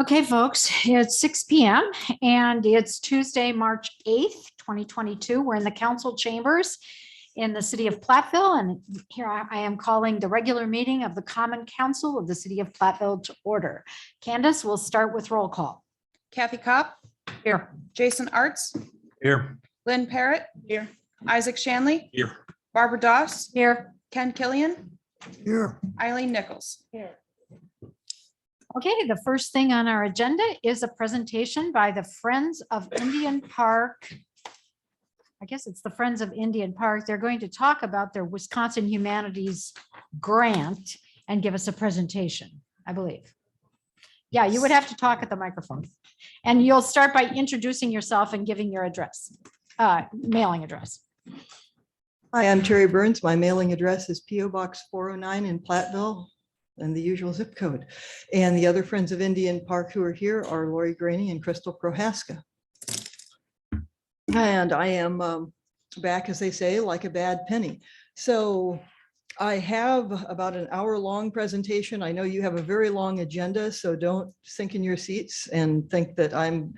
Okay, folks, it's 6 p.m. and it's Tuesday, March 8th, 2022. We're in the council chambers in the city of Platteville, and here I am calling the regular meeting of the Common Council of the city of Platteville to order. Candace, we'll start with roll call. Kathy Kopp. Here. Jason Arts. Here. Lynn Parrott. Here. Isaac Shanley. Here. Barbara Doss. Here. Ken Killian. Here. Eileen Nichols. Here. Okay, the first thing on our agenda is a presentation by the Friends of Indian Park. I guess it's the Friends of Indian Park. They're going to talk about their Wisconsin Humanities Grant and give us a presentation, I believe. Yeah, you would have to talk at the microphone. And you'll start by introducing yourself and giving your address, mailing address. Hi, I'm Terry Burns. My mailing address is P.O. Box 409 in Platteville and the usual zip code. And the other Friends of Indian Park who are here are Lori Graney and Crystal Prohaska. And I am back, as they say, like a bad penny. So I have about an hour-long presentation. I know you have a very long agenda, so don't sink in your seats and think that I'm,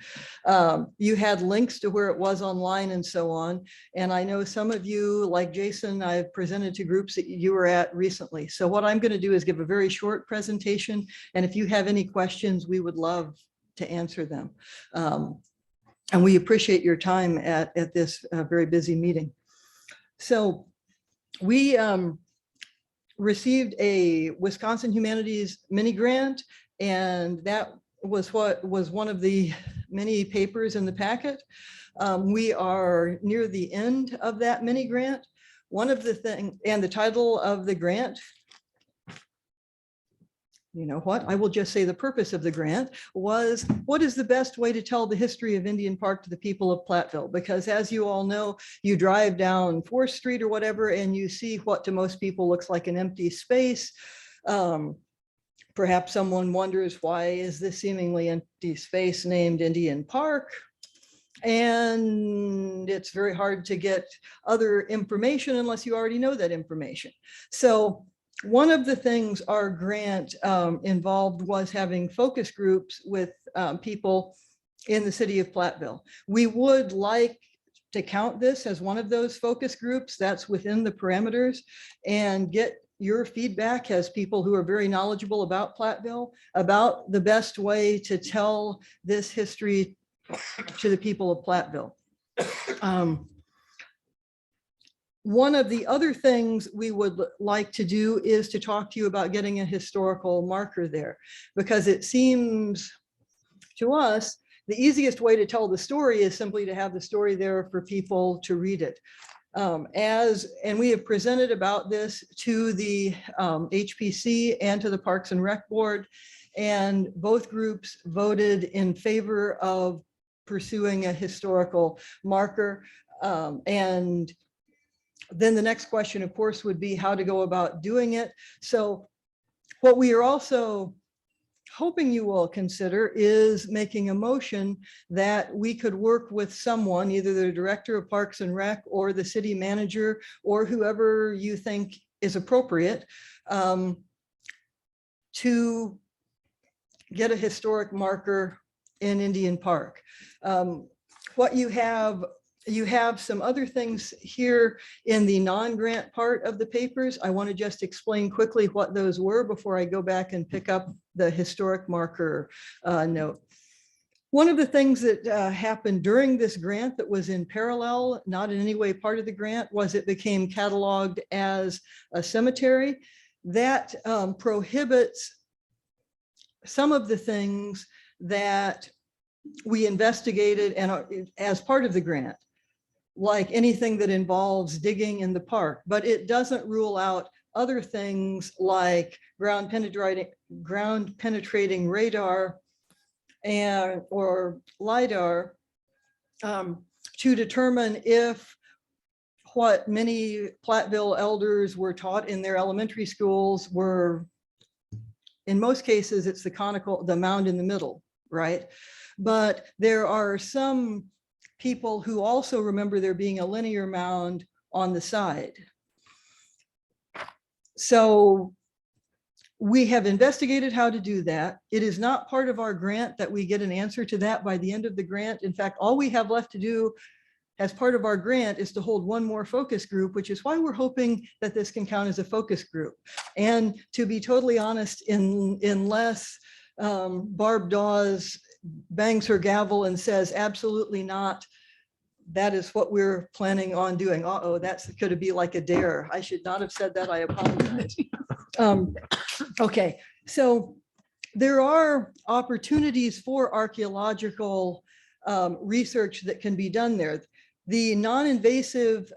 you had links to where it was online and so on. And I know some of you, like Jason, I've presented to groups that you were at recently. So what I'm going to do is give a very short presentation. And if you have any questions, we would love to answer them. And we appreciate your time at this very busy meeting. So we received a Wisconsin Humanities mini grant, and that was what was one of the many papers in the packet. We are near the end of that mini grant. One of the things, and the title of the grant, you know what, I will just say the purpose of the grant was, what is the best way to tell the history of Indian Park to the people of Platteville? Because as you all know, you drive down 4th Street or whatever, and you see what to most people looks like an empty space. Perhaps someone wonders, why is this seemingly empty space named Indian Park? And it's very hard to get other information unless you already know that information. So one of the things our grant involved was having focus groups with people in the city of Platteville. We would like to count this as one of those focus groups that's within the parameters and get your feedback as people who are very knowledgeable about Platteville, about the best way to tell this history to the people of Platteville. One of the other things we would like to do is to talk to you about getting a historical marker there, because it seems to us the easiest way to tell the story is simply to have the story there for people to read it. And we have presented about this to the HPC and to the Parks and Rec Board, and both groups voted in favor of pursuing a historical marker. And then the next question, of course, would be how to go about doing it. So what we are also hoping you will consider is making a motion that we could work with someone, either the director of Parks and Rec or the city manager or whoever you think is appropriate, to get a historic marker in Indian Park. What you have some other things here in the non-grant part of the papers. I want to just explain quickly what those were before I go back and pick up the historic marker note. One of the things that happened during this grant that was in parallel, not in any way part of the grant, was it became cataloged as a cemetery. That prohibits some of the things that we investigated and as part of the grant, like anything that involves digging in the park, but it doesn't rule out other things like ground penetrating radar and or LIDAR to determine if what many Platteville elders were taught in their elementary schools were, in most cases, it's the mound in the middle, right? But there are some people who also remember there being a linear mound on the side. So We have investigated how to do that. It is not part of our grant that we get an answer to that by the end of the grant. In fact, all we have left to do as part of our grant is to hold one more focus group, which is why we're hoping that this can count as a focus group. And to be totally honest, unless Barb Dawes bangs her gavel and says, absolutely not, that is what we're planning on doing. Uh-oh, that's could be like a dare. I should not have said that. I apologize. Okay, so there are opportunities for archaeological research that can be done there. The non-invasive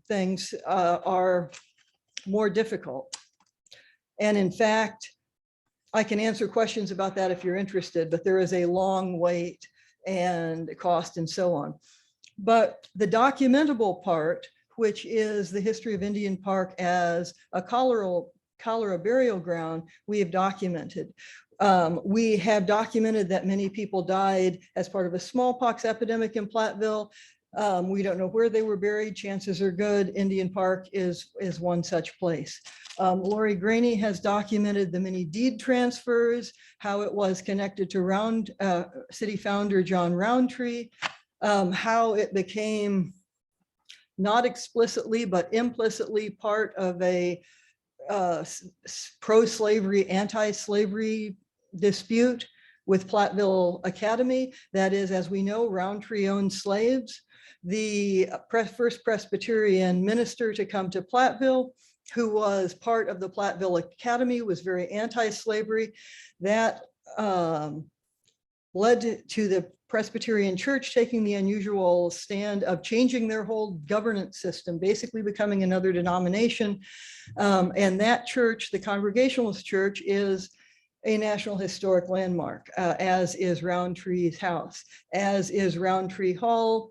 things are more difficult. And in fact, I can answer questions about that if you're interested, but there is a long wait and cost and so on. But the documentable part, which is the history of Indian Park as a cholera burial ground, we have documented. We have documented that many people died as part of a smallpox epidemic in Platteville. We don't know where they were buried. Chances are good Indian Park is one such place. Lori Graney has documented the many deed transfers, how it was connected to city founder John Roundtree, how it became not explicitly but implicitly part of a pro-slavery, anti-slavery dispute with Platteville Academy. That is, as we know, Roundtree owned slaves. The first Presbyterian minister to come to Platteville, who was part of the Platteville Academy, was very anti-slavery. That led to the Presbyterian Church taking the unusual stand of changing their whole governance system, basically becoming another denomination. And that church, the Congregationalist Church, is a National Historic Landmark, as is Roundtree's house, as is Roundtree Hall,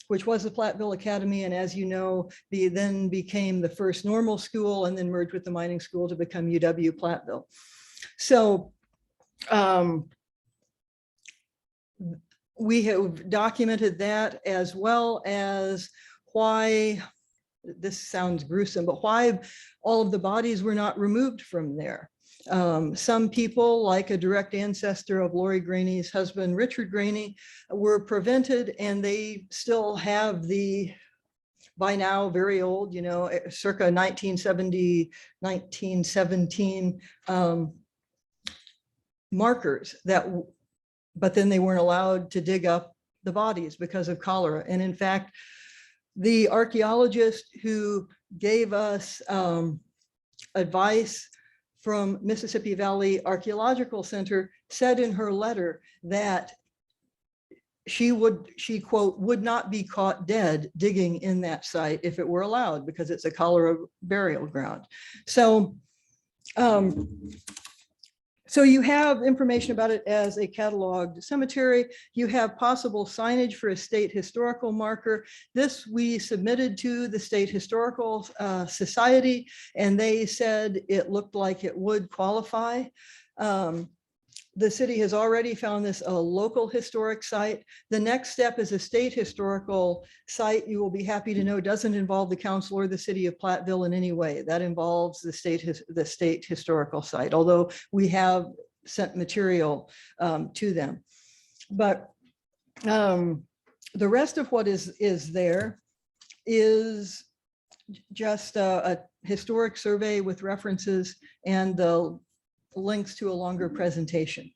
which was the Platteville Academy. And as you know, then became the first normal school and then merged with the mining school to become UW Platteville. So we have documented that, as well as why, this sounds gruesome, but why all of the bodies were not removed from there. Some people, like a direct ancestor of Lori Graney's husband, Richard Graney, were prevented, and they still have the, by now very old, circa 1970, 1917 markers that, but then they weren't allowed to dig up the bodies because of cholera. And in fact, the archaeologist who gave us advice from Mississippi Valley Archaeological Center said in her letter that she quote, would not be caught dead digging in that site if it were allowed, because it's a cholera burial ground. So, so you have information about it as a cataloged cemetery. You have possible signage for a state historical marker. This we submitted to the State Historical Society, and they said it looked like it would qualify. The city has already found this a local historic site. The next step is a state historical site. You will be happy to know doesn't involve the council or the city of Platteville in any way. That involves the state historical site, although we have sent material to them. But the rest of what is there is just a historic survey with references and the links to a longer presentation.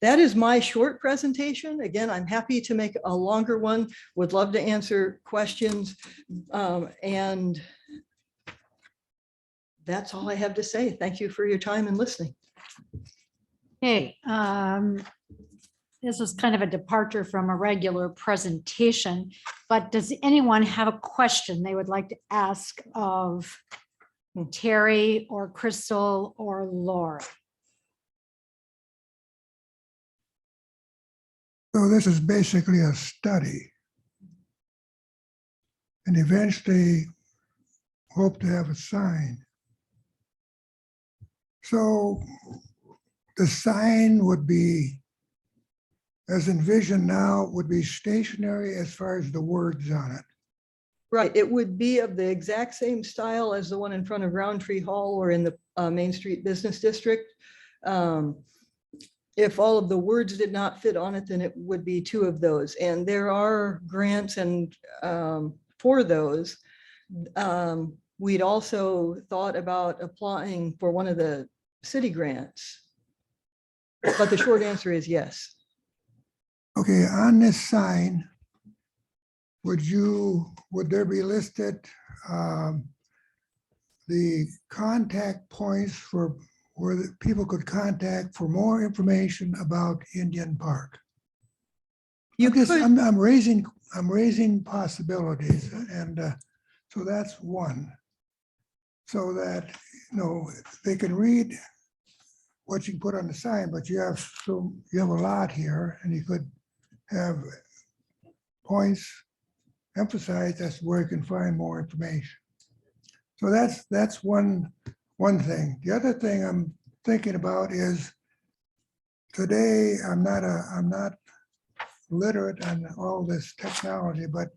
That is my short presentation. Again, I'm happy to make a longer one, would love to answer questions. And that's all I have to say. Thank you for your time and listening. Okay, this was kind of a departure from a regular presentation, but does anyone have a question they would like to ask of Terry or Crystal or Laura? So this is basically a study. And eventually hope to have a sign. So the sign would be, as envisioned now, would be stationary as far as the words on it. Right, it would be of the exact same style as the one in front of Roundtree Hall or in the Main Street Business District. If all of the words did not fit on it, then it would be 2 of those. And there are grants and for those. We'd also thought about applying for one of the city grants. But the short answer is yes. Okay, on this sign, would there be listed the contact points for where the people could contact for more information about Indian Park? You could, I'm raising possibilities, and so that's one. So that, they can read what you put on the sign, but you have a lot here, and you could have points emphasized as where you can find more information. So that's one thing. The other thing I'm thinking about is today I'm not literate on all this technology, but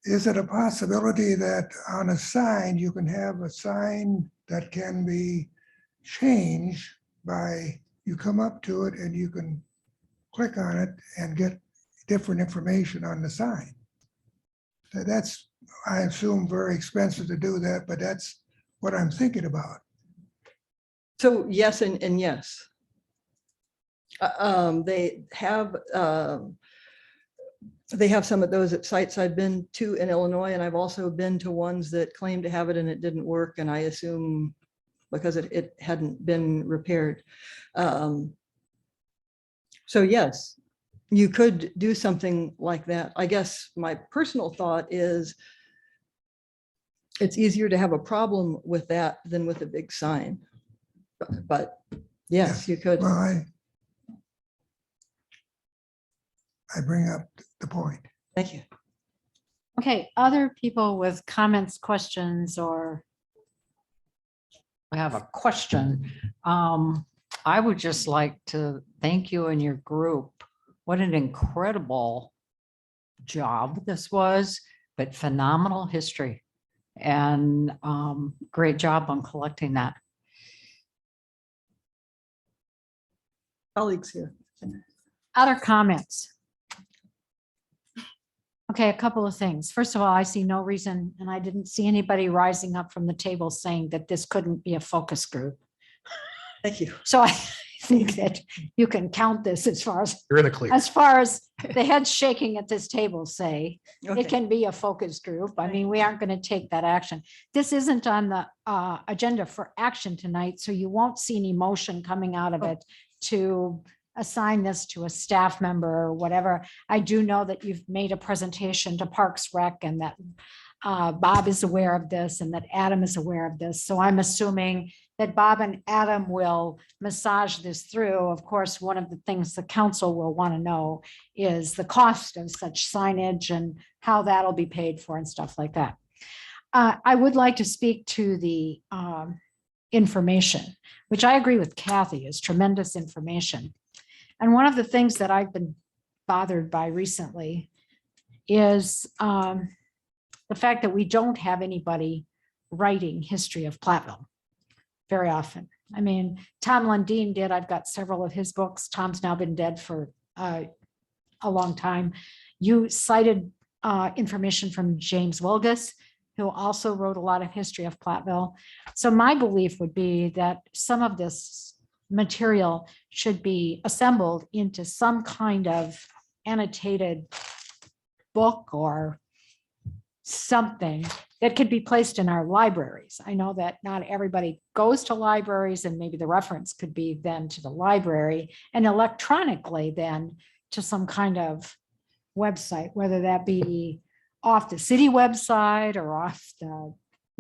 is it a possibility that on a sign you can have a sign that can be changed by you come up to it and you can click on it and get different information on the sign? That's, I assume, very expensive to do that, but that's what I'm thinking about. so yes and yes. They have some of those at sites I've been to in Illinois, and I've also been to ones that claim to have it and it didn't work, and I assume because it hadn't been repaired. So yes, you could do something like that. I guess my personal thought is it's easier to have a problem with that than with a big sign. But yes, you could. Well, I bring up the point. Thank you. Okay, other people with comments, questions, or I have a question. I would just like to thank you and your group. What an incredible job this was, but phenomenal history. And great job on collecting that. Colleagues here. other comments? Okay, a couple of things. First of all, I see no reason, and I didn't see anybody rising up from the table saying that this couldn't be a focus group. Thank you. So I think that you can count this as far as You're in the clear. the heads shaking at this table say, Okay. it can be a focus group. I mean, we aren't going to take that action. This isn't on the agenda for action tonight, so you won't see any motion coming out of it to assign this to a staff member or whatever. I do know that you've made a presentation to Parks Rec and that Bob is aware of this and that Adam is aware of this. So I'm assuming that Bob and Adam will massage this through. Of course, one of the things the council will want to know is the cost of such signage and how that'll be paid for and stuff like that. I would like to speak to the information, which I agree with Kathy is tremendous information. And one of the things that I've been bothered by recently is the fact that we don't have anybody writing history of Platteville very often. I mean, Tom Lundeen did. I've got several of his books. Tom's now been dead for a long time. You cited information from James Wilgus, who also wrote a lot of history of Platteville. So my belief would be that some of this material should be assembled into some kind of annotated book or something that could be placed in our libraries. I know that not everybody goes to libraries, and maybe the reference could be then to the library and electronically then to some kind of website, whether that be off the city website or off the,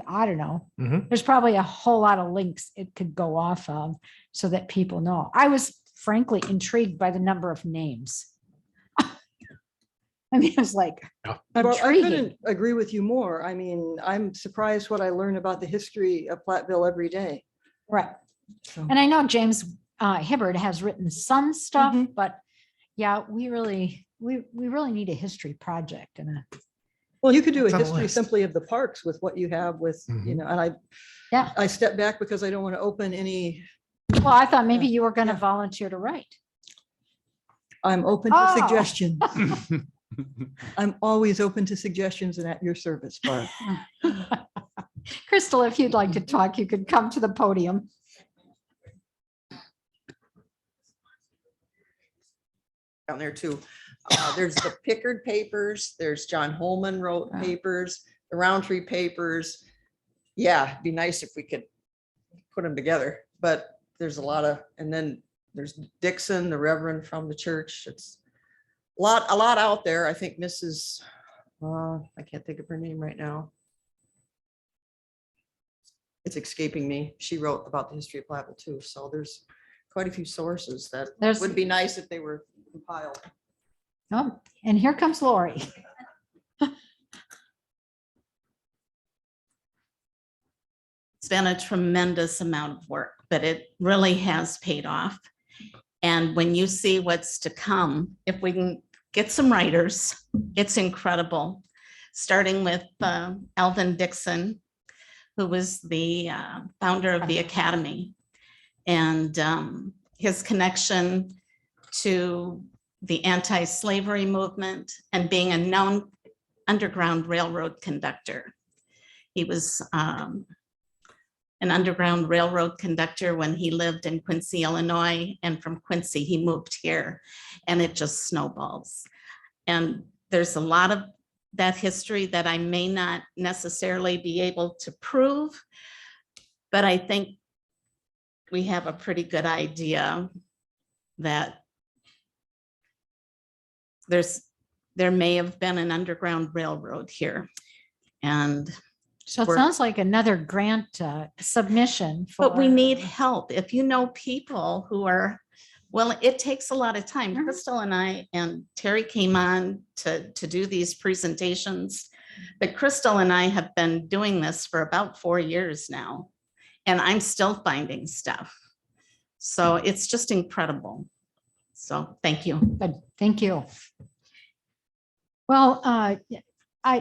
I don't know. There's probably a whole lot of links it could go off of so that people know. I was frankly intrigued by the number of names. I mean, it was like Well, I intriguing. couldn't agree with you more. I mean, I'm surprised what I learn about the history of Platteville every day. Right. So, And I know James Hibbard has written some stuff, Mhm. but yeah, we really need a history project and Well, you could do a It's on the history list. simply of the parks with what you have with, you Mhm. know, and Yeah. I step back because I don't want to open any, Well, I thought maybe you were going to Yeah. volunteer to write. I'm open to Oh. suggestions. I'm always open to suggestions and at your service, Barb. Crystal, if you'd like to talk, you could come to the podium. Down there too. There's the Pickard papers, there's John Holman wrote papers, the Roundtree papers. Yeah, it'd be nice if we could put them together, but there's a lot of, and then there's Dixon, the Reverend from the church. It's a lot out there. I think Mrs. I can't think of her name right now. It's escaping me. She wrote about the history of Platteville too. So there's quite a few sources that There's, would be nice if they were compiled. oh, and here comes Lori. It's been a tremendous amount of work, but it really has paid off. And when you see what's to come, if we can get some writers, it's incredible. Starting with Alvin Dixon, who was the founder of the Academy, and his connection to the anti-slavery movement and being a known Underground Railroad conductor. He was an Underground Railroad conductor when he lived in Quincy, Illinois, and from Quincy he moved here, and it just snowballs. And there's a lot of that history that I may not necessarily be able to prove, but I think we have a pretty good idea that there may have been an Underground Railroad here. And So it We're- sounds like another grant submission. but we for- need help. If you know people who are, well, it takes a lot of time. Mhm. Crystal and I and Terry came on to do these presentations. But Crystal and I have been doing this for about 4 years now, and I'm still finding stuff. So it's just incredible. So thank you. Good, thank you. Well,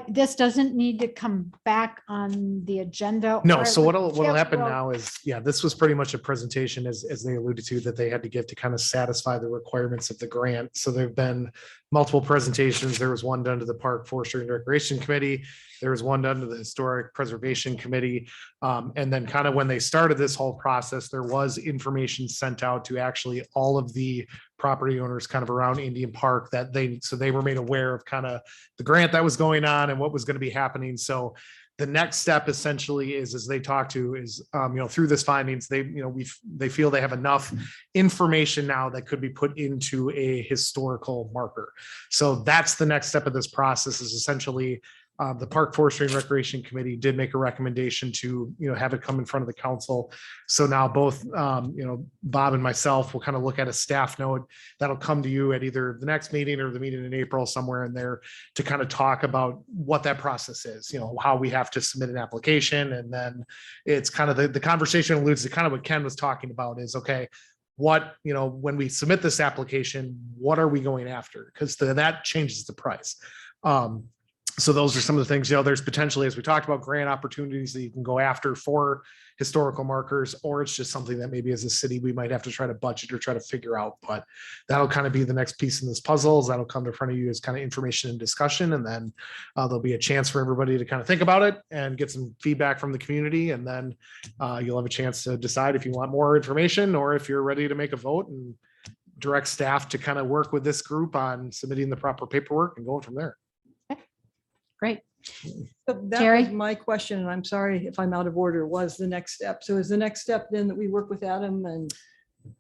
this doesn't need to come back on the agenda. No, or so it what'll would- happen well, now is, yeah, this was pretty much a presentation as they alluded to that they had to give to kind of satisfy the requirements of the grant. So there've been multiple presentations. There was one done to the Park Forestry and Recreation Committee. There was one done to the Historic Preservation Committee. And then kind of when they started this whole process, there was information sent out to actually all of the property owners kind of around Indian Park that they were made aware of kind of the grant that was going on and what was going to be happening. So the next step essentially is, as they talk to is, through this findings, they feel they have enough information now that could be put into a historical marker. So that's the next step of this process is essentially the Park Forestry and Recreation Committee did make a recommendation to, have it come in front of the council. So now both, Bob and myself will kind of look at a staff note that'll come to you at either the next meeting or the meeting in April, somewhere in there, to kind of talk about what that process is, how we have to submit an application. And then it's kind of the conversation alludes to kind of what Ken was talking about is, okay, what, when we submit this application, what are we going after? Because that changes the price. So those are some of the things, there's potentially, as we talked about, grant opportunities that you can go after for historical markers, or it's just something that maybe as a city, we might have to try to budget or try to figure out, but that'll kind of be the next piece in this puzzle. That'll come to front of you as kind of information and discussion. And then there'll be a chance for everybody to kind of think about it and get some feedback from the community. And then you'll have a chance to decide if you want more information or if you're ready to make a vote and direct staff to kind of work with this group on submitting the proper paperwork and going from there. Great. So that Terry? was my question, and I'm sorry if I'm out of order, was the next step. So is the next step then that we work with Adam and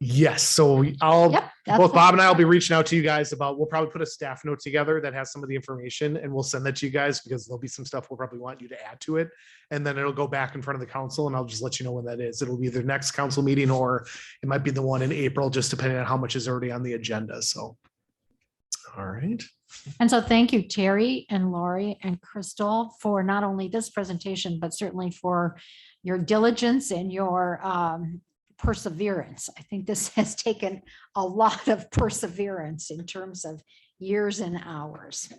Yes, so I'll, Yep. that's both what- Bob and I will be reaching out to you guys about, we'll probably put a staff note together that has some of the information and we'll send that to you guys because there'll be some stuff we'll probably want you to add to it. And then it'll go back in front of the council and I'll just let you know when that is. It'll be the next council meeting or it might be the one in April, just depending on how much is already on the agenda. So. All right. And so thank you, Terry and Lori and Crystal, for not only this presentation, but certainly for your diligence and your perseverance. I think this has taken a lot of perseverance in terms of years and hours.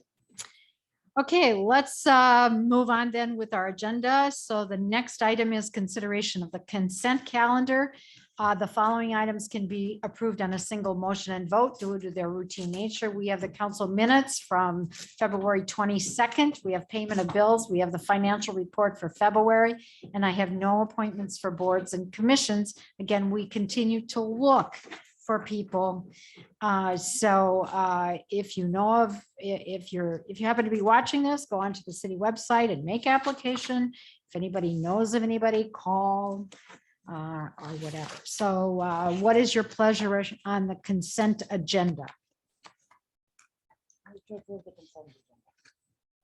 Okay, let's move on then with our agenda. So the next item is consideration of the consent calendar. The following items can be approved on a single motion and vote due to their routine nature. We have the council minutes from February 22nd. We have payment of bills. We have the financial report for February, and I have no appointments for boards and commissions. Again, we continue to look for people. If you know of, if you happen to be watching this, go onto the city website and make application. If anybody knows of anybody, call or whatever. So what is your pleasure on the consent agenda?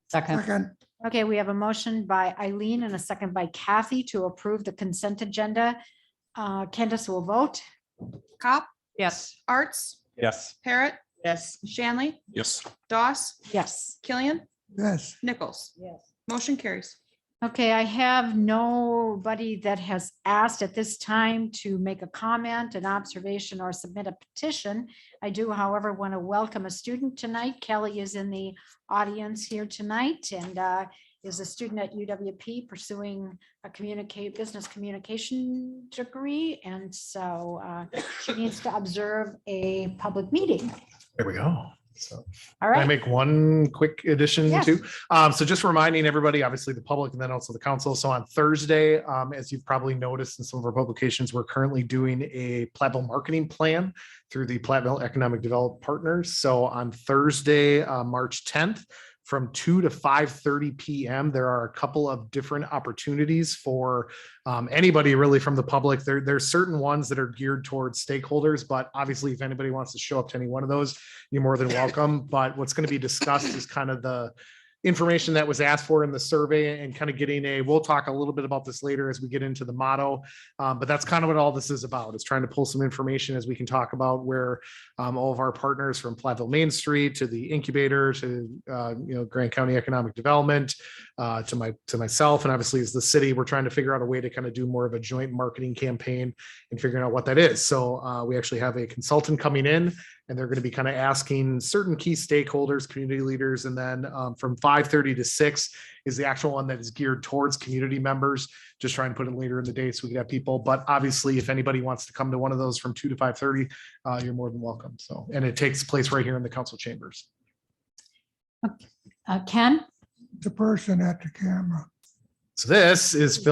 Second, Second, Okay, we have a motion by Eileen and a second by Kathy to approve the consent agenda. Candace will vote. Cop, yes. Arts, Yes. Parrot, Yes. Shanley, Yes. Doss, Yes. Killian, yes, Nichols. Yes. Motion carries. Okay, I have nobody that has asked at this time to make a comment, an observation, or submit a petition. I do, however, want to welcome a student tonight. Kelly is in the audience here tonight and is a student at UWP pursuing a business communication degree. And so she needs to observe a public meeting. There we go. So All can I right. make one quick addition Yes. too? So just reminding everybody, obviously the public and then also the council. So on Thursday, as you've probably noticed in some of our publications, we're currently doing a Platteville marketing plan through the Platteville Economic Development Partners. So on Thursday, March 10th, from 2 to 5:30 PM. There are a couple of different opportunities for anybody really from the public. There's certain ones that are geared towards stakeholders, but obviously if anybody wants to show up to any one of those, you're more than welcome. But what's going to be discussed is kind of the information that was asked for in the survey and kind of we'll talk a little bit about this later as we get into the motto. But that's kind of what all this is about, is trying to pull some information as we can talk about where all of our partners from Platteville Main Street to the incubator to Grant County Economic Development to myself and obviously as the city, we're trying to figure out a way to kind of do more of a joint marketing campaign and figuring out what that is. So we actually have a consultant coming in and they're going to be kind of asking certain key stakeholders, community leaders, and then from 5:30 to 6 is the actual one that is geared towards community members. Just trying to put it later in the day so we can have people. But obviously, if anybody wants to come to one of those from 2 to 5:30, you're more than welcome. So, and it takes place right here in the council chambers. Ken? the person at the camera. So this is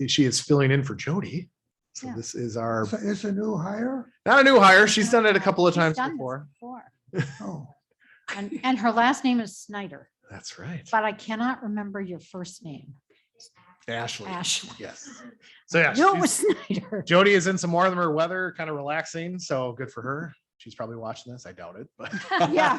she is filling in for Jody. So Yeah. this is our, So it's a new hire? not a new hire. She's done it a couple of She's times done this before. Oh, And her last name is Snyder, That's right. but I cannot remember your first name. Ashley. Ashley. Yes. So yeah, No, it was she's- Snyder. Jody is in some warmer weather, kind of relaxing. So good for her. She's probably watching this. I doubt it, but Yeah.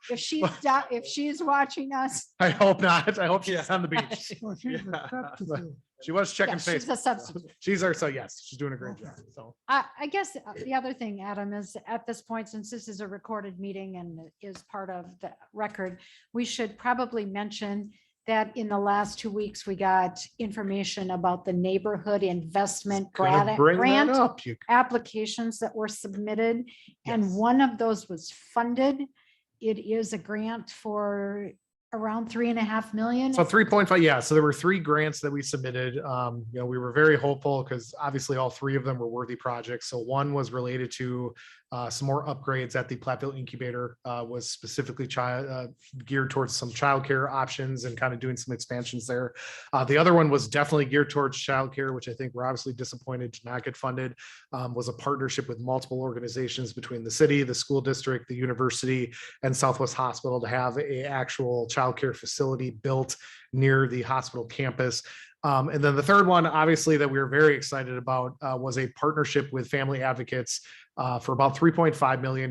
If she's watching us. I hope not. I hope she's on the beach. well, she's a Yeah. substitute. She was checking Yeah, she's a Facebook. substitute. She's our, so yes, she's doing a great job. So I guess the other thing, Adam, is at this point, since this is a recorded meeting and is part of the record, we should probably mention that in the last 2 weeks, we got information about the neighborhood investment kind of bring that grant up. You- applications that were submitted, and Yes. one of those was funded. It is a grant for around 3.5 million. So 3.5, yeah. So there were 3 grants that we submitted. We were very hopeful because obviously all 3 of them were worthy projects. So one was related to some more upgrades at the Platteville Incubator, was specifically geared towards some childcare options and kind of doing some expansions there. The other one was definitely geared towards childcare, which I think we're obviously disappointed to not get funded. Was a partnership with multiple organizations between the city, the school district, the university, and Southwest Hospital to have a actual childcare facility built near the hospital campus. And then the third one, obviously, that we were very excited about was a partnership with Family Advocates for about $3.5 million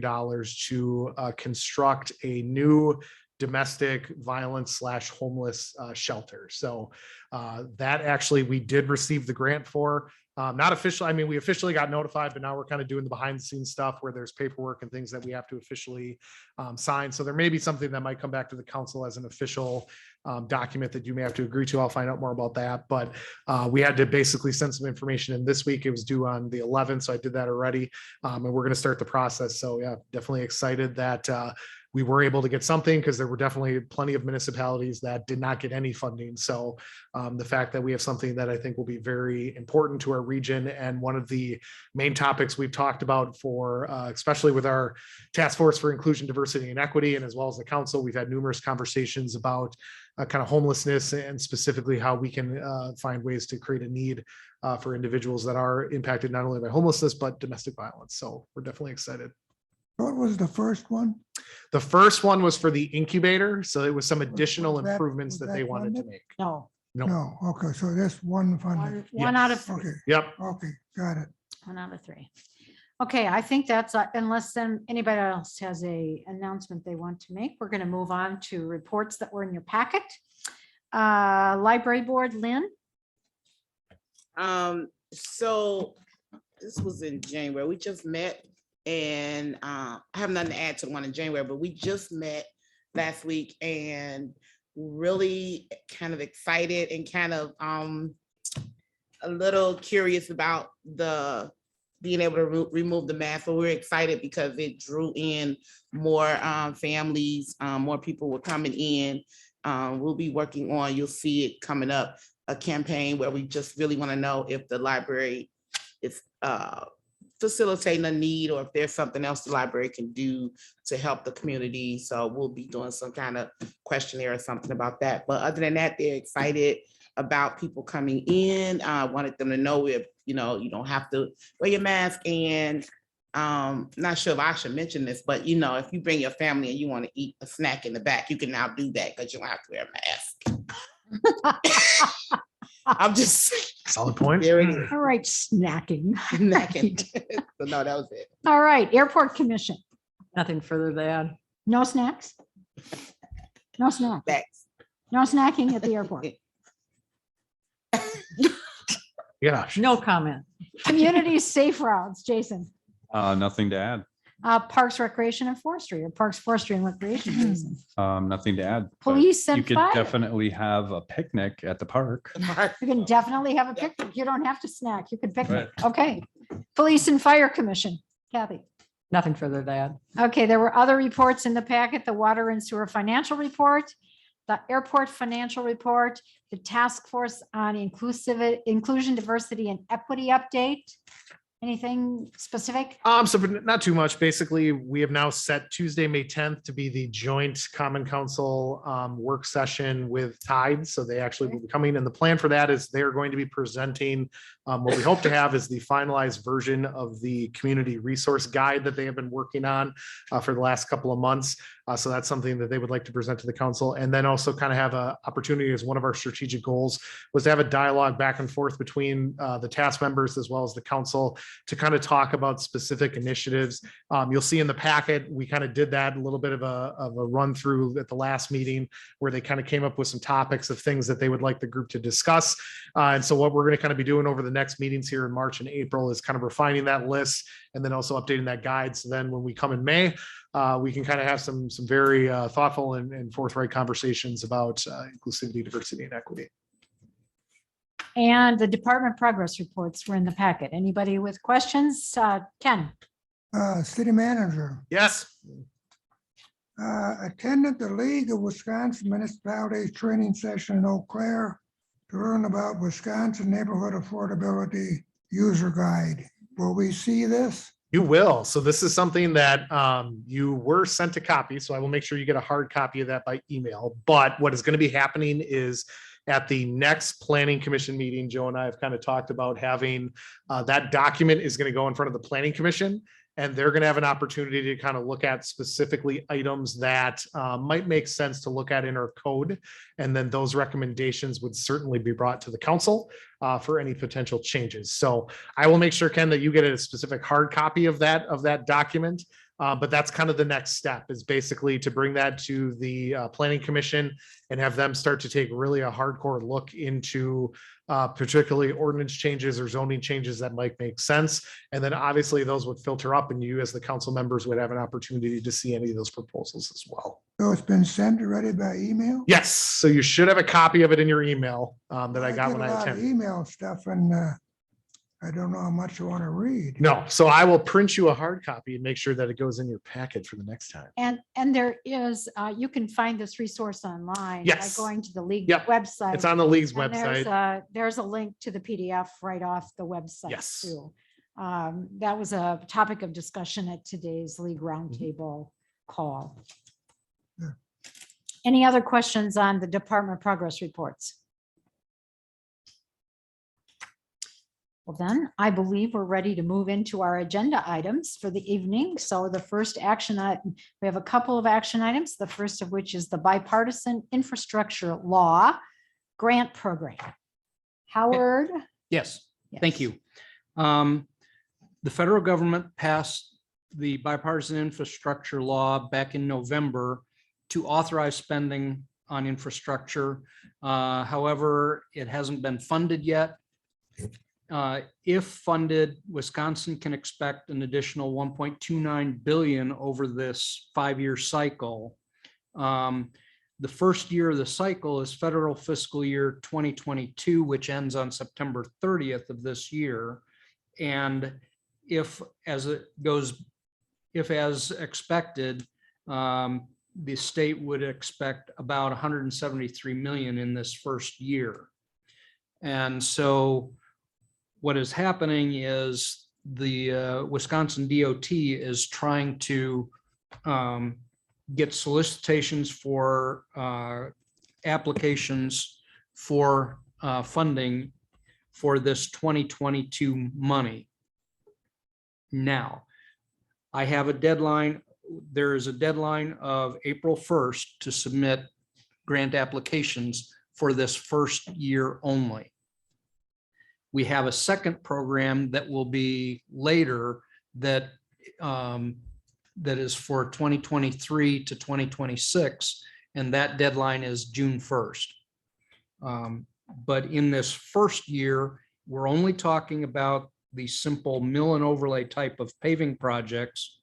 to construct a new domestic violence / homeless shelter. So that actually we did receive the grant for. Not officially. I mean, we officially got notified, but now we're kind of doing the behind the scenes stuff where there's paperwork and things that we have to officially sign. So there may be something that might come back to the council as an official document that you may have to agree to. I'll find out more about that. But we had to basically send some information in this week. It was due on the 11th. So I did that already. And we're going to start the process. So yeah, definitely excited that we were able to get something because there were definitely plenty of municipalities that did not get any funding. So the fact that we have something that I think will be very important to our region, and one of the main topics we've talked about for, especially with our task force for inclusion, diversity, and equity, and as well as the council, we've had numerous conversations about kind of homelessness and specifically how we can find ways to create a need for individuals that are impacted not only by homelessness, but domestic violence. So we're definitely excited. What was the first one? The first one was for the incubator. So it was some additional was that- improvements was that that they wanted to funded? make. No, No. No, okay, so that's one funded. one out of three. Okay, Yep. okay, got it. 1 out of 3. Okay, I think that's, unless then anybody else has a announcement they want to make, we're going to move on to reports that were in your packet. Library Board, Lynn? So this was in January. We just met, and I have nothing to add to the one in January, but we just met last week and really kind of excited and kind of a little curious about the being able to remove the mask. So we're excited because it drew in more families, more people were coming in. We'll be working on, you'll see it coming up, a campaign where we just really want to know if the library is facilitating a need, or if there's something else the library can do to help the community. So we'll be doing some kind of questionnaire or something about that. But other than that, they're excited about people coming in. I wanted them to know if, you don't have to wear your mask. And not sure if I should mention this, but if you bring your family and you want to eat a snack in the back, you can now do that because you don't have to wear a mask. I'm just Solid point. there it is. All right, snacking. Snacking. So no, that was it. All right, Airport Commission. Nothing further to add. No snacks? No snack. Thanks. No snacking at the airport. Yeah. No comment. Community safe routes, Jason. Nothing to add. Parks, Recreation and Forestry, or Parks, Forestry and Recreation, Jason. Nothing to add. but Police You and could fire. definitely have a picnic at the park. You can definitely have a picnic. You don't have to snack. You can picnic. Right. Okay. Police and Fire Commission, Kathy. Nothing further to add. Okay, there were other reports in the packet, the Water and Sewer Financial Report, the Airport Financial Report, the Task Force on Inclusion, Diversity and Equity Update. Anything specific? So not too much. Basically, we have now set Tuesday, May 10th to be the joint Common Council work session with Tide. So they actually will be coming, and the plan for that is they're going to be presenting what we hope to have is the finalized version of the community resource guide that they have been working on for the last couple of months. So that's something that they would like to present to the council, and then also kind of have an opportunity, as one of our strategic goals was to have a dialogue back and forth between the task members as well as the council to kind of talk about specific initiatives. You'll see in the packet, we kind of did that a little bit of a run through at the last meeting where they kind of came up with some topics of things that they would like the group to discuss. And so what we're going to kind of be doing over the next meetings here in March and April is kind of refining that list and then also updating that guide. So then when we come in May, we can kind of have some very thoughtful and forthright conversations about inclusivity, diversity, and equity. And the department progress reports were in the packet. Anybody with questions? Ken? City Manager, Yes. attended the League of Wisconsin Municipalities training session in Eau Claire to learn about Wisconsin neighborhood affordability user guide. Will we see this? You will. So this is something that you were sent a copy. So I will make sure you get a hard copy of that by email. But what is going to be happening is at the next planning commission meeting, Joe and I have kind of talked about having that document is going to go in front of the planning commission. And they're going to have an opportunity to kind of look at specifically items that might make sense to look at in our code. And then those recommendations would certainly be brought to the council for any potential changes. So I will make sure, Ken, that you get a specific hard copy of that document. But that's kind of the next step, is basically to bring that to the planning commission and have them start to take really a hardcore look into particularly ordinance changes or zoning changes that might make sense. And then obviously those would filter up and you as the council members would have an opportunity to see any of those proposals as well. So it's been sent already by email? Yes, so you should have a copy of it in your email that I got get when a I lot of attended. Email stuff, and I don't know how much you want to read. No, so I will print you a hard copy and make sure that it goes in your packet for the next time. And there is, you can find this resource online by Yes. going to the league Yep, website. It's on the league's And website. there's a link to the PDF right off the website Yes. too. That was a topic of discussion at today's league Mm-hmm. roundtable call. Yeah. Any other questions on the department progress reports? Well, then I believe we're ready to move into our agenda items for the evening. So the first action item, we have a couple of action items, the first of which is the bipartisan infrastructure law grant program. Howard? Yes, thank Yes. you. The federal government passed the bipartisan infrastructure law back in November to authorize spending on infrastructure. However, it hasn't been funded yet. If funded, Wisconsin can expect an additional 1.29 billion over this 5-year cycle. The first year of the cycle is federal fiscal year 2022, which ends on September 30th of this year. And if as expected, the state would expect about 173 million in this first year. And so what is happening is the Wisconsin DOT is trying to get solicitations for applications for funding for this 2022 money. Now, I have a deadline. There is a deadline of April 1st to submit grant applications for this first year only. We have a second program that will be later that that is for 2023 to 2026, and that deadline is June 1st. But in this first year, we're only talking about the simple mill and overlay type of paving projects,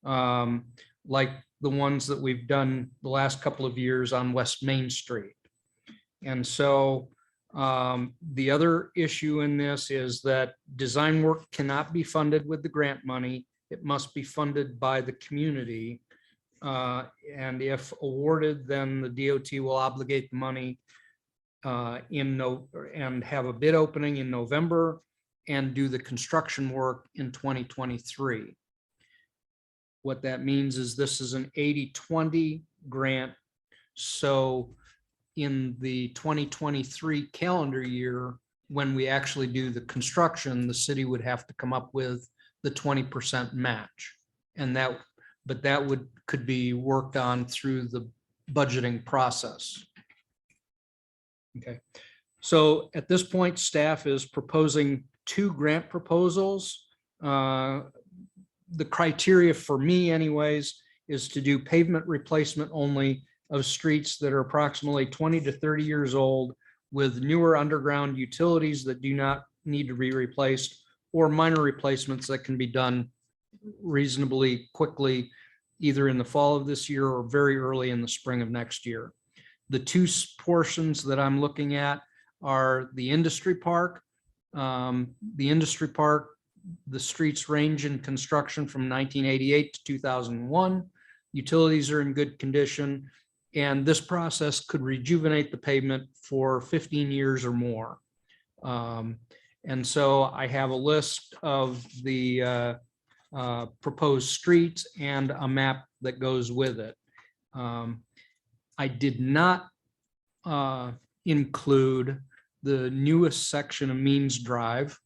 like the ones that we've done the last couple of years on West Main Street. And so the other issue in this is that design work cannot be funded with the grant money. It must be funded by the community. And if awarded, then the DOT will obligate the money and have a bid opening in November and do the construction work in 2023. What that means is this is an 80-20 grant. So in the 2023 calendar year, when we actually do the construction, the city would have to come up with the 20% match. And that could be worked on through the budgeting process. Okay, so at this point, staff is proposing 2 grant proposals. The criteria for me anyways is to do pavement replacement only of streets that are approximately 20 to 30 years old with newer underground utilities that do not need to be replaced, or minor replacements that can be done reasonably quickly, either in the fall of this year or very early in the spring of next year. The 2 portions that I'm looking at are the industry park. The industry park, the streets range in construction from 1988 to 2001. Utilities are in good condition, and this process could rejuvenate the pavement for 15 years or more. And so I have a list of the proposed streets and a map that goes with it. I did not include the newest section of Means Drive,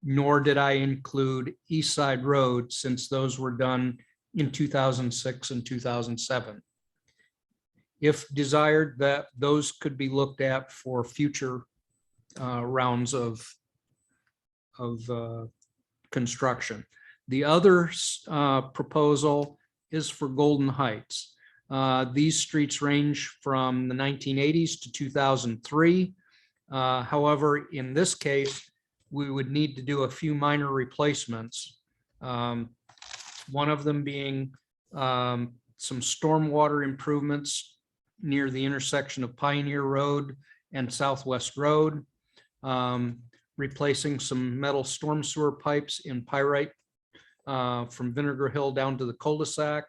nor did I include East Side Road, since those were done in 2006 and 2007. If desired, that those could be looked at for future rounds of construction. The other proposal is for Golden Heights. These streets range from the 1980s to 2003. However, in this case, we would need to do a few minor replacements. One of them being some stormwater improvements near the intersection of Pioneer Road and Southwest Road. replacing some metal storm sewer pipes in pyrite from Vinegar Hill down to the cul-de-sac.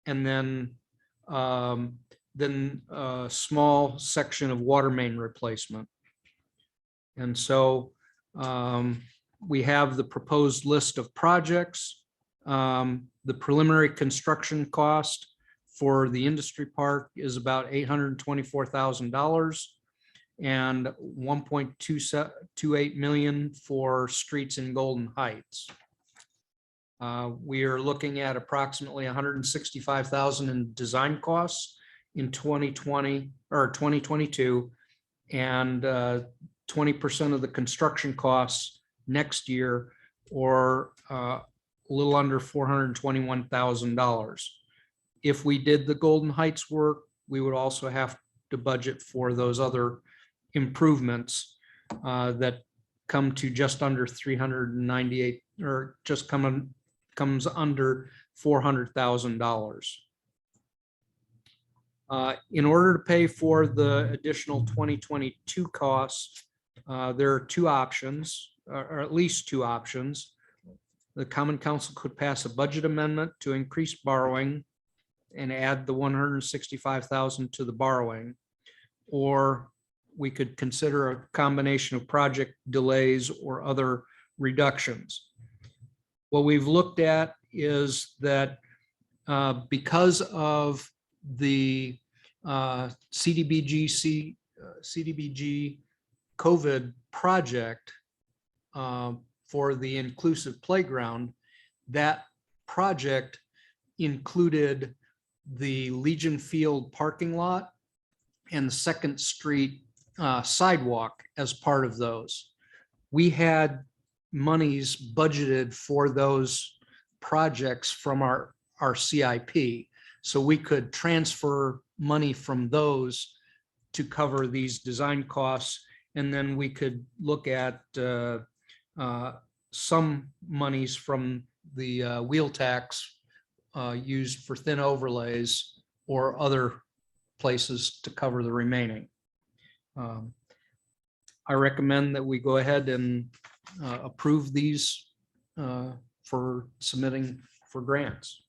And then a small section of water main replacement. And so we have the proposed list of projects. The preliminary construction cost for the industry park is about $824,000 and 1.28 million for streets in Golden Heights. We are looking at approximately 165,000 in design costs in 2020 or 2022, and 20% of the construction costs next year, or a little under $421,000. If we did the Golden Heights work, we would also have to budget for those other improvements that come to just under 398, or just comes under $400,000. In order to pay for the additional 2022 costs, there are two options, or at least two options. The Common Council could pass a budget amendment to increase borrowing and add the 165,000 to the borrowing, or we could consider a combination of project delays or other reductions. What we've looked at is that because of the CDBG COVID project for the inclusive playground, that project included the Legion Field parking lot and the Second Street sidewalk as part of those. We had monies budgeted for those projects from our CIP, so we could transfer money from those to cover these design costs, and then we could look at some monies from the wheel tax used for thin overlays or other places to cover the remaining. I recommend that we go ahead and approve these for submitting for grants.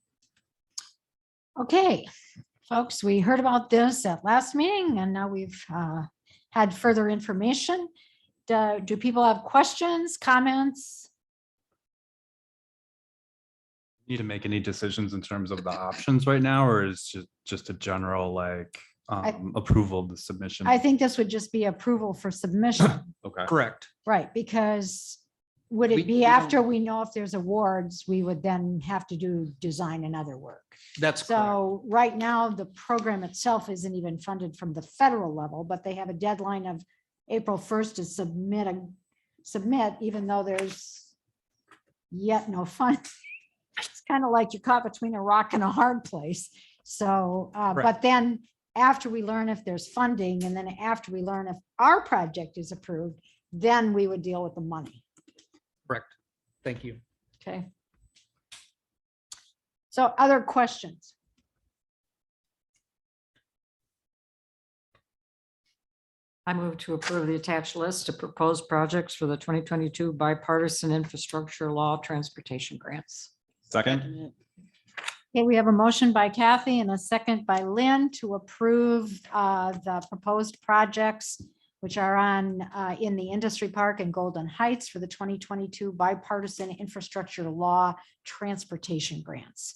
Okay, folks, we heard about this at last meeting and now we've had further information. Do people have questions, comments? Need to make any decisions in terms of the options right now, or is just a general like approval of the submission? I think this would just be approval for submission, Okay. Correct. right? Because would We- it we be don't- after we know if there's awards, we would then have to do design and other work? That's correct. So right now, the program itself isn't even funded from the federal level, but they have a deadline of April 1st to submit, even though there's yet no fund. It's kind of like you're caught between a rock and a hard place. So, but then after we learn if there's funding, and then after we learn if our project is approved, then we would deal with the money. Correct. Thank you. Okay. So other questions? I move to approve the attached list of proposed projects for the 2022 bipartisan infrastructure law transportation grants. Second. Okay, we have a motion by Kathy and a second by Lynn to approve the proposed projects which are on in the industry park in Golden Heights for the 2022 bipartisan infrastructure law transportation grants.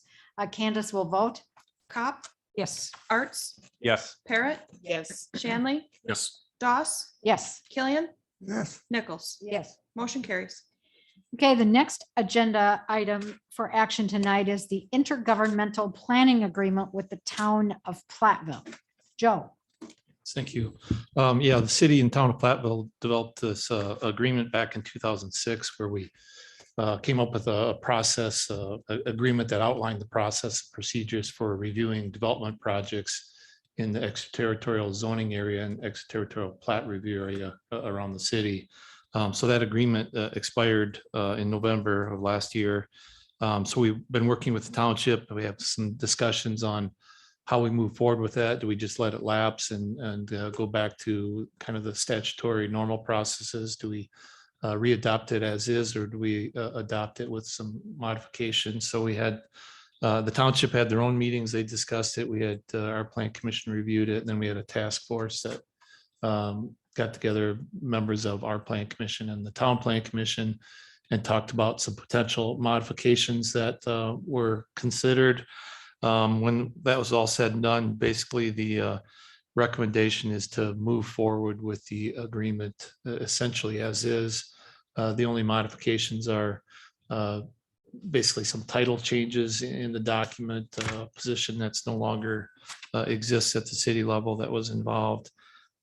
Candace will vote. Cop, Yes. Arts, Yes. Parrot, Yes. Shanley, Yes. Doss, Yes. Killian, Yes, Nichols. Yes. Motion carries. Okay, the next agenda item for action tonight is the intergovernmental planning agreement with the town of Platteville. Joe. Thank you. Yeah, the city and town of Platteville developed this agreement back in 2006 where we came up with a process agreement that outlined the process procedures for reviewing development projects in the extraterritorial zoning area and extraterritorial plat review area around the city. So that agreement expired in November of last year. So we've been working with the township. We have some discussions on how we move forward with that. Do we just let it lapse and go back to kind of the statutory normal processes? Do we re-adopt it as is, or do we adopt it with some modifications? So we had, the township had their own meetings, they discussed it, we had our plan commission reviewed it, and then we had a task force that got together members of our plan commission and the town plan commission and talked about some potential modifications that were considered. When that was all said and done, basically the recommendation is to move forward with the agreement essentially as is. The only modifications are basically some title changes in the document, position that's no longer exists at the city level that was involved,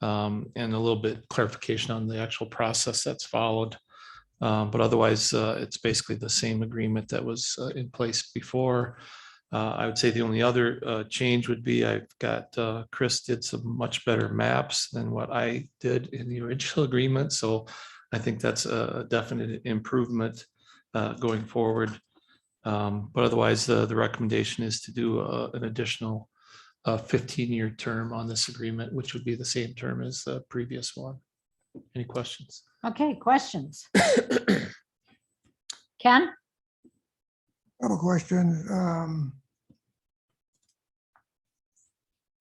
and a little bit clarification on the actual process that's followed. But otherwise, it's basically the same agreement that was in place before. I would say the only other change would be I've got Chris did some much better maps than what I did in the original agreement. So I think that's a definite improvement going forward. But otherwise, the recommendation is to do an additional 15-year term on this agreement, which would be the same term as the previous one. Any questions? Okay, questions? Ken? Couple questions.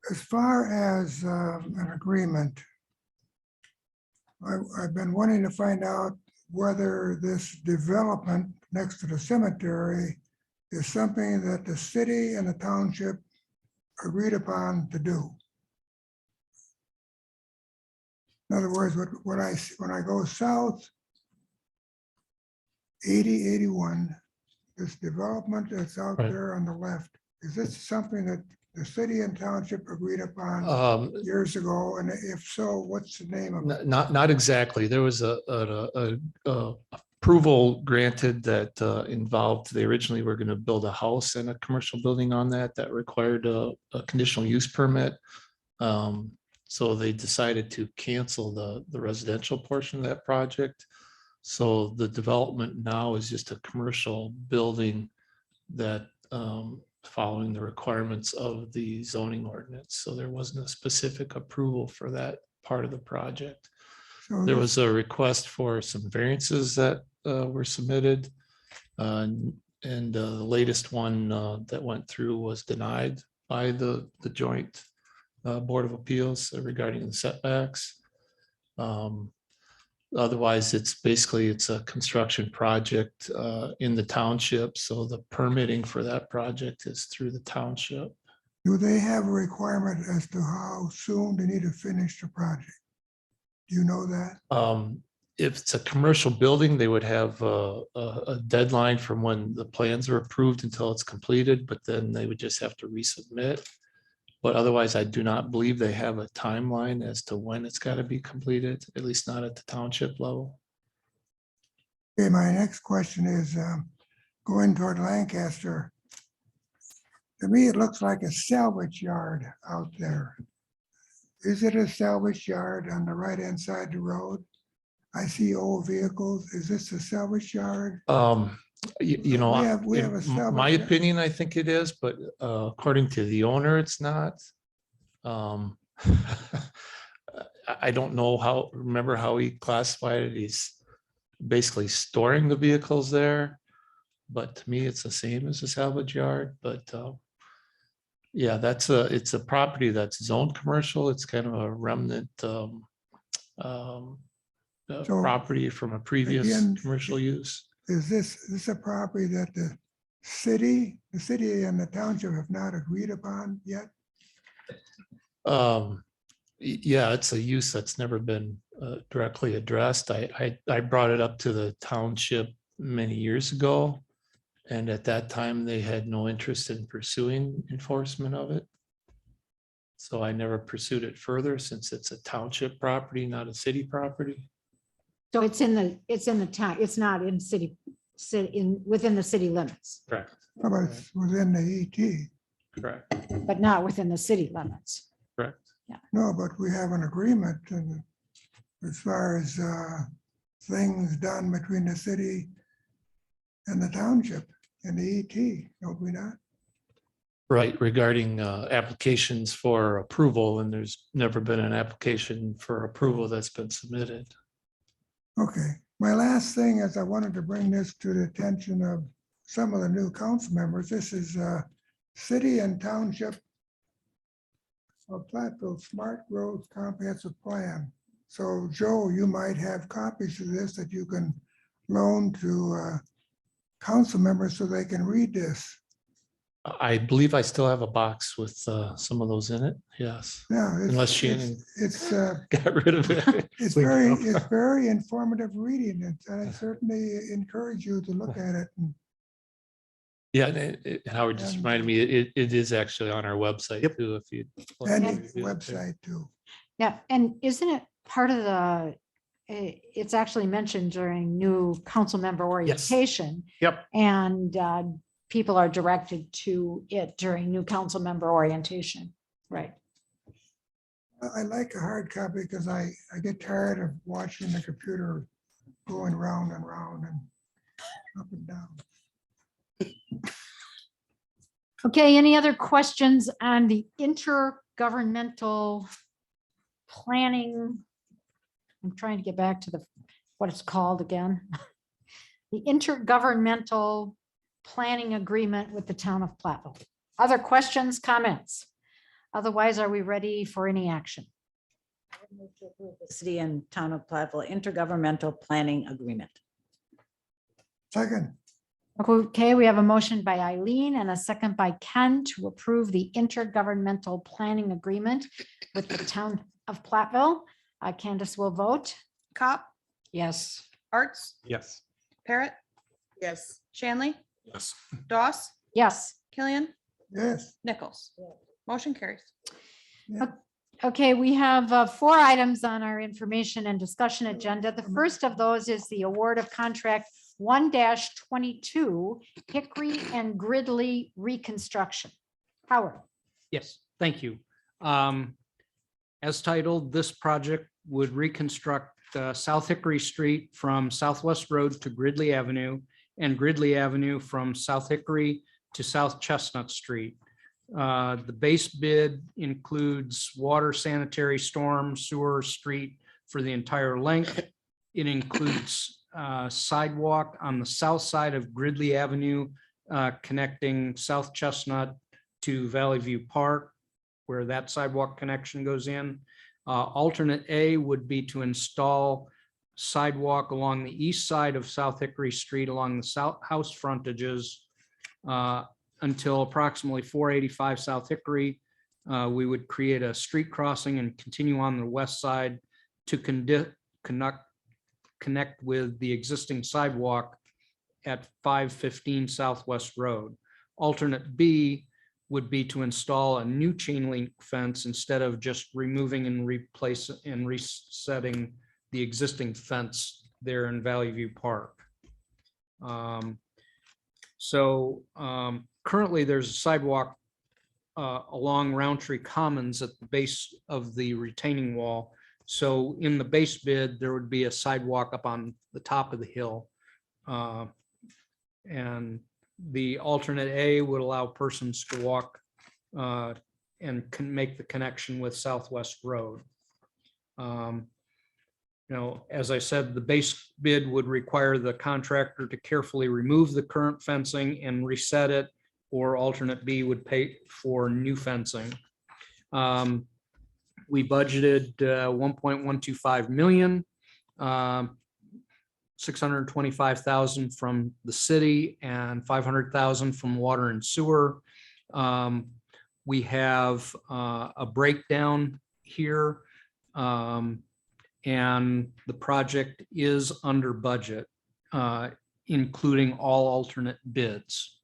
As far as an agreement, I've been wanting to find out whether this development next to the cemetery is something that the city and the township agreed upon to do. In other words, when I go south, 8081, this development that's out Right. there on the left, is this something that the city and township agreed upon years ago? And if so, what's the name of it? Not exactly. There was a approval granted that involved, they originally were going to build a house and a commercial building on that required a conditional use permit. So they decided to cancel the residential portion of that project. So the development now is just a commercial building that following the requirements of the zoning ordinance. So there wasn't a specific approval for that part of the project. So There was a request for some variances that were submitted. And the latest one that went through was denied by the joint Board of Appeals regarding the setbacks. Otherwise, it's a construction project in the township. So the permitting for that project is through the township. do they have a requirement as to how soon they need to finish the project? Do you know that? If it's a commercial building, they would have a deadline from when the plans are approved until it's completed, but then they would just have to resubmit. But otherwise, I do not believe they have a timeline as to when it's got to be completed, at least not at the township level. Okay, my next question is going toward Lancaster. To me, it looks like a salvage yard out there. Is it a salvage yard on the right-hand side of the road? I see old vehicles. Is this a salvage yard? You know, We have a in salvage my yard. opinion, I think it is, but according to the owner, it's not. I don't know remember how he classified it. He's basically storing the vehicles there. But to me, it's the same as a salvage yard, but yeah, it's a property that's zoned commercial. It's kind of a remnant property from a previous again, commercial use. Is this a property that the city and the township have not agreed upon yet? Yeah, it's a use that's never been directly addressed. I brought it up to the township many years ago. And at that time, they had no interest in pursuing enforcement of it. So I never pursued it further since it's a township property, not a city property. So it's in the town, it's not in within the city limits, Correct. How about it's within the ET? Correct. but not within the city limits. Correct. No, but we have an agreement and as far as things done between the city and the township and the ET, don't we not? Right, regarding applications for approval, and there's never been an application for approval that's been submitted. Okay, My last thing is I wanted to bring this to the attention of some of the new council members. This is City and Township of Platteville Smart Growth Comprehensive Plan. So Joe, you might have copies of this that you can loan to council members so they can read this. I believe I still have a box with some of those in it. Yes. Yeah. Unless Shannon It's got rid of it. it's very informative reading. And I certainly encourage you to look at it. And Yeah, and Howard just reminded me, it is actually on our website too, if you. and the website too. Yeah, and isn't it part of the, it's actually mentioned during new council member orientation. Yep. And people are directed to it during new council member orientation, right? I like a hard copy because I get tired of watching the computer going round and round and up and down. Okay, any other questions on the intergovernmental planning? I'm trying to get back to what it's called again. The intergovernmental planning agreement with the town of Platteville. Other questions, comments? Otherwise, are we ready for any action? The City and Town of Platteville Intergovernmental Planning Agreement. Second, Okay, we have a motion by Eileen and a second by Ken to approve the intergovernmental planning agreement with the town of Platteville. Candace will vote. Cop, Yes. Arts, Yes. Parrot, Yes. Shanley, Yes. Doss, Yes. Killian, yes. Nichols. Motion carries. Okay, we have 4 items on our information and discussion agenda. The first of those is the award of contract 1-22 Hickory and Gridley reconstruction. Howard. Yes, thank you. As titled, this project would reconstruct South Hickory Street from Southwest Road to Gridley Avenue and Gridley Avenue from South Hickory to South Chestnut Street. The base bid includes water, sanitary, storm, sewer, street for the entire length. It includes sidewalk on the south side of Gridley Avenue, connecting South Chestnut to Valley View Park, where that sidewalk connection goes in. Alternate A would be to install sidewalk along the east side of South Hickory Street along the south house frontages until approximately 485 South Hickory. We would create a street crossing and continue on the west side to connect with the existing sidewalk at 515 Southwest Road. Alternate B would be to install a new chain link fence instead of just removing and resetting the existing fence there in Valley View Park. Currently there's a sidewalk along Roundtree Commons at the base of the retaining wall. So in the base bid, there would be a sidewalk up on the top of the hill. And the alternate A would allow persons to walk and can make the connection with Southwest Road. As I said, the base bid would require the contractor to carefully remove the current fencing and reset it, or alternate B would pay for new fencing. We budgeted 1.125 million, 625,000 from the city and 500,000 from water and sewer. We have a breakdown here, and the project is under budget, including all alternate bids.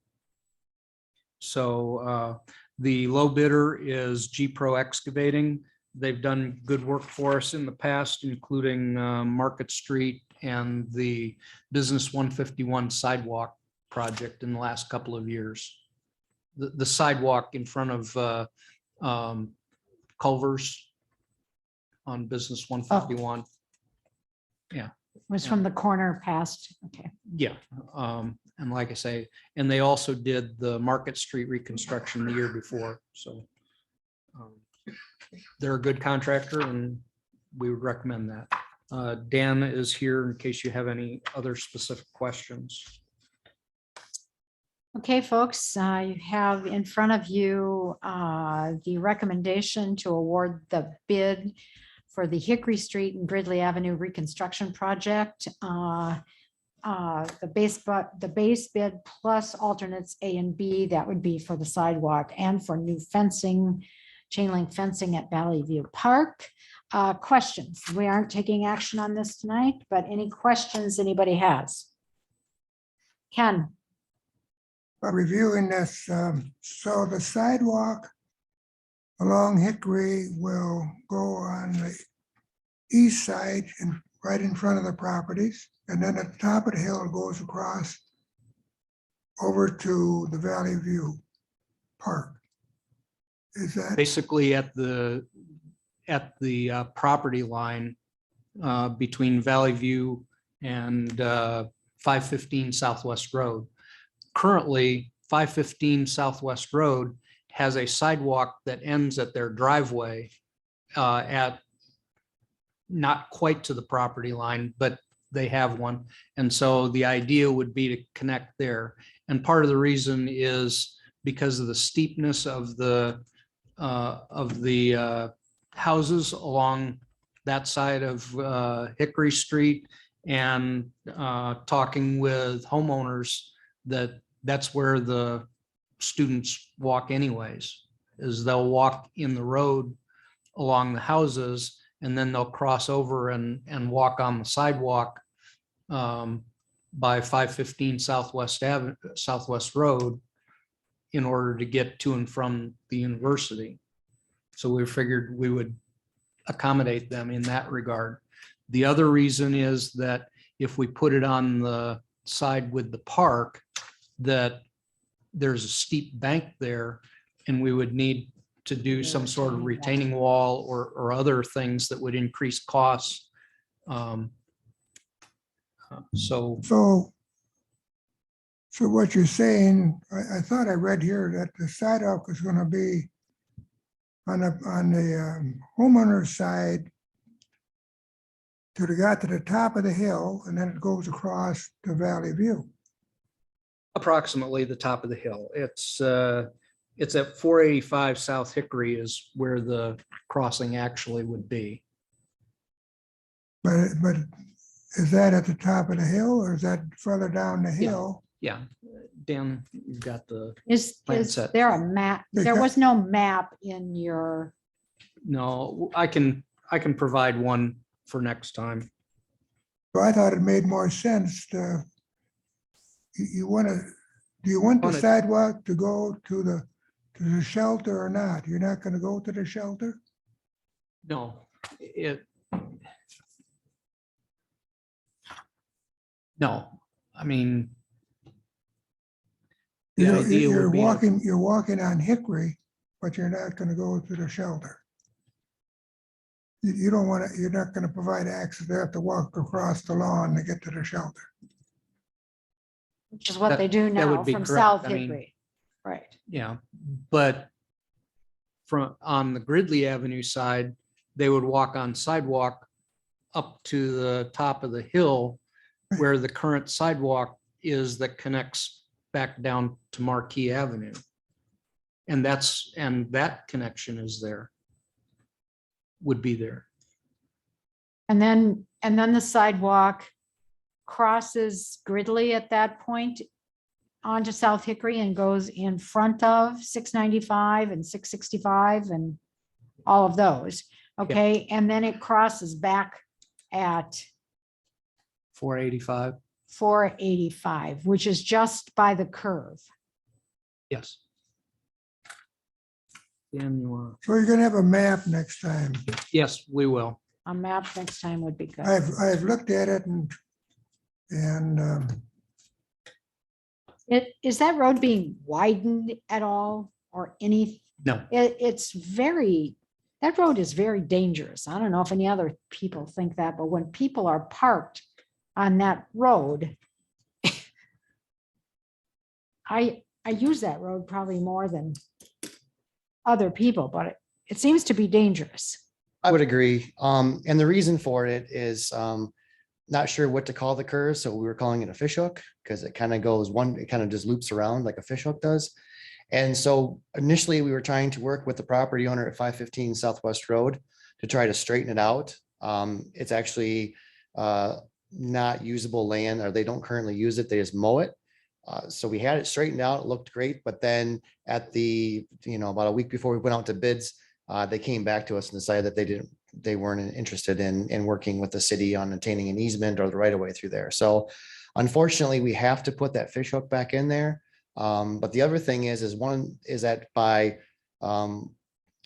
So the low bidder is G Pro Excavating. They've done good work for us in the past, including Market Street and the Business 151 sidewalk project in the last couple of years. The sidewalk in front of Culver's on Business 151. Yeah. Was from the corner past. Okay. Yeah. And like I say, and they also did the Market Street reconstruction the year before. So they're a good contractor and we would recommend that. Dan is here in case you have any other specific questions. Okay, folks, you have in front of you the recommendation to award the bid for the Hickory Street and Gridley Avenue reconstruction project. The base bid plus alternates A and B, that would be for the sidewalk and for new fencing, chain link fencing at Valley View Park. Questions? We aren't taking action on this tonight, but any questions anybody has? Ken? By reviewing this, so the sidewalk along Hickory will go on the east side and right in front of the properties. And then at the top of the hill, it goes across over to the Valley View Park. Is that, Basically at the property line between Valley View and 515 Southwest Road. Currently, 515 Southwest Road has a sidewalk that ends at their driveway at not quite to the property line, but they have one. And so the idea would be to connect there. And part of the reason is because of the steepness of the houses along that side of Hickory Street, and talking with homeowners that's where the students walk anyways, is they'll walk in the road along the houses and then they'll cross over and walk on the sidewalk by 515 Southwest Road in order to get to and from the university. So we figured we would accommodate them in that regard. The other reason is that if we put it on the side with the park, that there's a steep bank there and we would need to do some sort of retaining wall or other things that would increase costs. So what you're saying, I thought I read here that the sidewalk is going to be on the homeowner's side till it got to the top of the hill, and then it goes across to Valley View. approximately the top of the hill. It's at 485 South Hickory is where the crossing actually would be. But is that at the top of the hill or is that further down the hill? Yeah, Dan, you've got the, Is Plan set. there a map? There was no map in your, no, I can provide one for next time. So I thought it made more sense to, do you want the sidewalk to go to the shelter or not? You're not gonna go to the shelter? No, I mean, the You're idea would be to- you're walking on Hickory, but you're not gonna go to the shelter. You don't want to, you're not gonna provide access. They have to walk across the lawn to get to the shelter. which is what they do that now would be from correct. South I mean, Hickory. Right. yeah, but on the Gridley Avenue side, they would walk on sidewalk up to the top of the hill where the current sidewalk is that connects back down to Marquee Avenue. And that connection is there, would be there. And then the sidewalk crosses Gridley at that point onto South Hickory and goes in front of 695 and 665 and all of those. Okay, and then it crosses back at 485, 485, which is just by the curve. yes. Dan, you want- So you're gonna have a map next time. yes, we will. A map next time would be good. I've looked at it and Is that road being widened at all or any? No, That road is very dangerous. I don't know if any other people think that, but when people are parked on that road, I use that road probably more than other people, but it seems to be dangerous. I would agree. And the reason for it is not sure what to call the curve. So we were calling it a fish hook because it kind of goes it kind of just loops around like a fish hook does. And so initially we were trying to work with the property owner at 515 Southwest Road to try to straighten it out. It's actually not usable land, or they don't currently use it. They just mow it. So we had it straightened out. It looked great. But then at about a week before we went out to bids, they came back to us and decided that they weren't interested in working with the city on obtaining an easement or the right of way through there. So unfortunately, we have to put that fish hook back in there. But the other thing is that by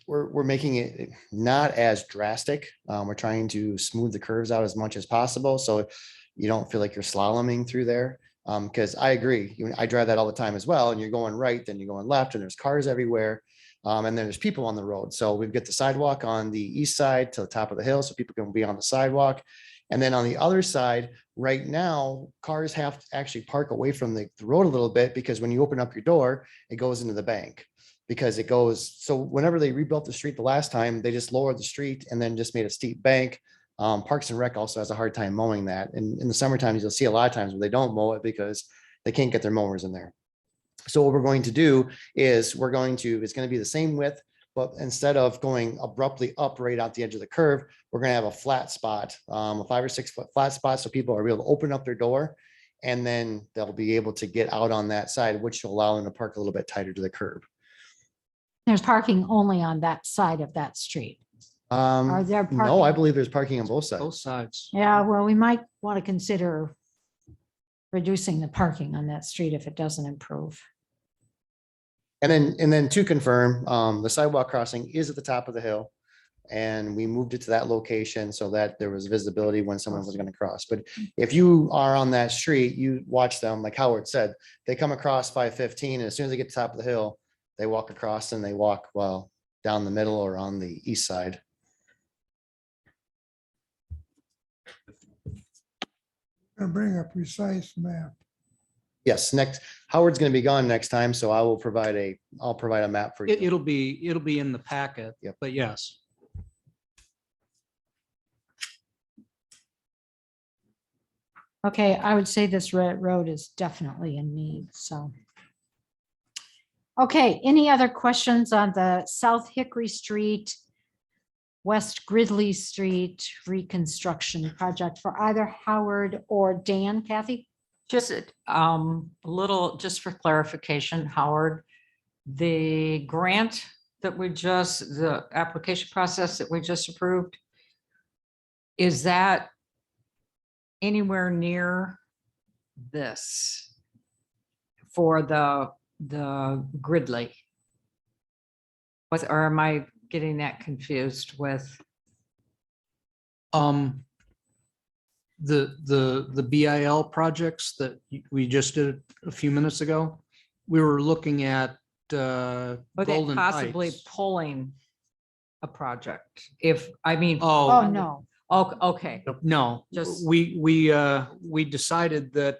we're making it not as drastic. We're trying to smooth the curves out as much as possible, so you don't feel like you're slaloming through there. Because I agree, I drive that all the time as well, and you're going right, then you're going left, and there's cars everywhere. And then there's people on the road. So we've got the sidewalk on the east side to the top of the hill, so people can be on the sidewalk. And then on the other side, right now, cars have to actually park away from the road a little bit, because when you open up your door, it goes into the bank. Because it goes, so whenever they rebuilt the street the last time, they just lowered the street and then just made a steep bank. Parks and Rec also has a hard time mowing that. And in the summertime, you'll see a lot of times where they don't mow it because they can't get their mowers in there. So what we're going to do is it's going to be the same width, but instead of going abruptly up right out the edge of the curve, we're going to have a flat spot, a 5 or 6 foot flat spot. So people are able to open up their door, and then they'll be able to get out on that side, which will allow them to park a little bit tighter to the curb. There's parking only on that side of that street. Are there No, I parking? believe there's parking on both Both sides. sides. Yeah, well, we might want to consider reducing the parking on that street if it doesn't improve. And then to confirm, the sidewalk crossing is at the top of the hill. And we moved it to that location so that there was visibility when someone was going to cross. But if you are on that street, you watch them, like Howard said, they come across 515, and as soon as they get to the top of the hill, they walk across, and they walk down the middle or on the east side. And bring a precise map. Yes, Howard's going to be gone next time, so I'll provide a map for you. It'll be in the packet. Yep. But yes. Okay, I would say this road is definitely in need, so. Okay, any other questions on the South Hickory Street, West Gridley Street reconstruction project for either Howard or Dan? Kathy? Just a little, just for clarification, Howard, the grant that the application process that we just approved, is that anywhere near this for the Gridley? Or am I getting that confused with? The BIL projects that we just did a few minutes ago, we were looking at Are they Golden possibly Heights. pulling a project? Oh, no. Oh, okay. No, Just- we decided that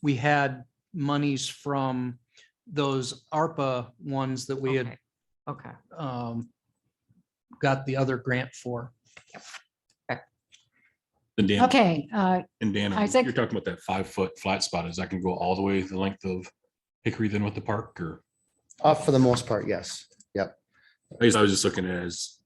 we had monies from those ARPA ones that we had Okay. got the other grant for. And Dan, Okay, and Dan, Isaac? you're talking about that 5-foot flat spot. Is that can go all the way the length of Hickory then with the park, or? For the most part, yes. Yep. I guess I was just looking at as,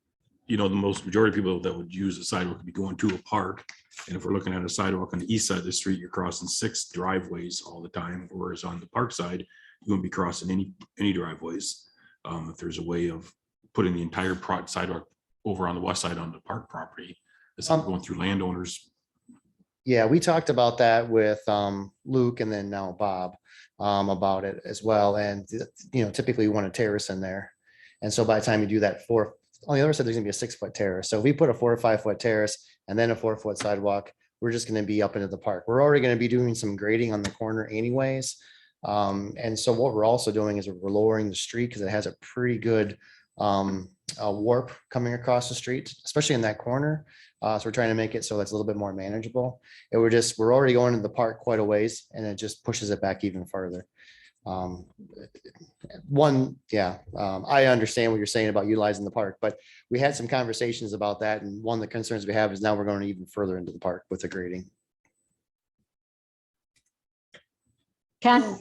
the most majority of people that would use the sidewalk would be going to a park. And if we're looking at a sidewalk on the east side of the street, you're crossing 6 driveways all the time. Whereas on the park side, you wouldn't be crossing any driveways. If there's a way of putting the entire sidewalk over on the west side on the park property, it's not going through landowners. Yeah, we talked about that with Luke and then now Bob about it as well. And typically we want a terrace in there. And so by the time you do that, on the other side, there's gonna be a 6-foot terrace. So if we put a 4 or 5-foot terrace and then a 4-foot sidewalk, we're just gonna be up into the park. We're already gonna be doing some grading on the corner anyways. And so what we're also doing is we're lowering the street because it has a pretty good warp coming across the street, especially in that corner. So we're trying to make it so it's a little bit more manageable. We're already going to the park quite a ways, and it just pushes it back even further. One, yeah, I understand what you're saying about utilizing the park, but we had some conversations about that. And one of the concerns we have is now we're going even further into the park with the grading. Ken?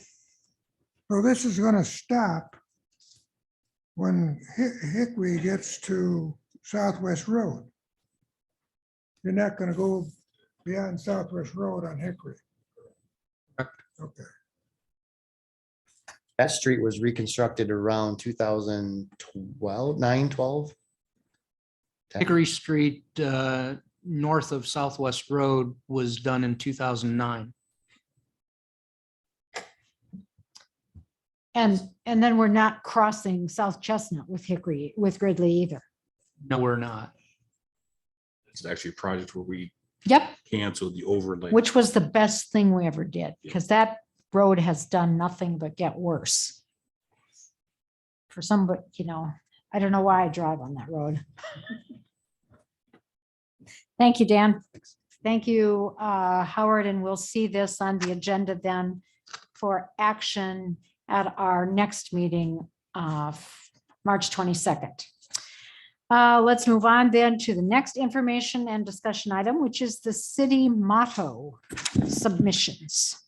So this is gonna stop when Hickory gets to Southwest Road. You're not gonna go beyond Southwest Road on Hickory. Okay. That street was reconstructed around 2012, 9, 12. Hickory Street, north of Southwest Road was done in 2009. And then we're not crossing South Chestnut with Hickory, with Gridley either. No, we're not. It's actually a project where we Yep, canceled the overlay. which was the best thing we ever did, because that road has done nothing but get worse. For some, but I don't know why I drive on that road. Thank you, Dan. Thank you, Howard, and we'll see this on the agenda then for action at our next meeting, March 22nd. Let's move on then to the next information and discussion item, which is the city motto submissions.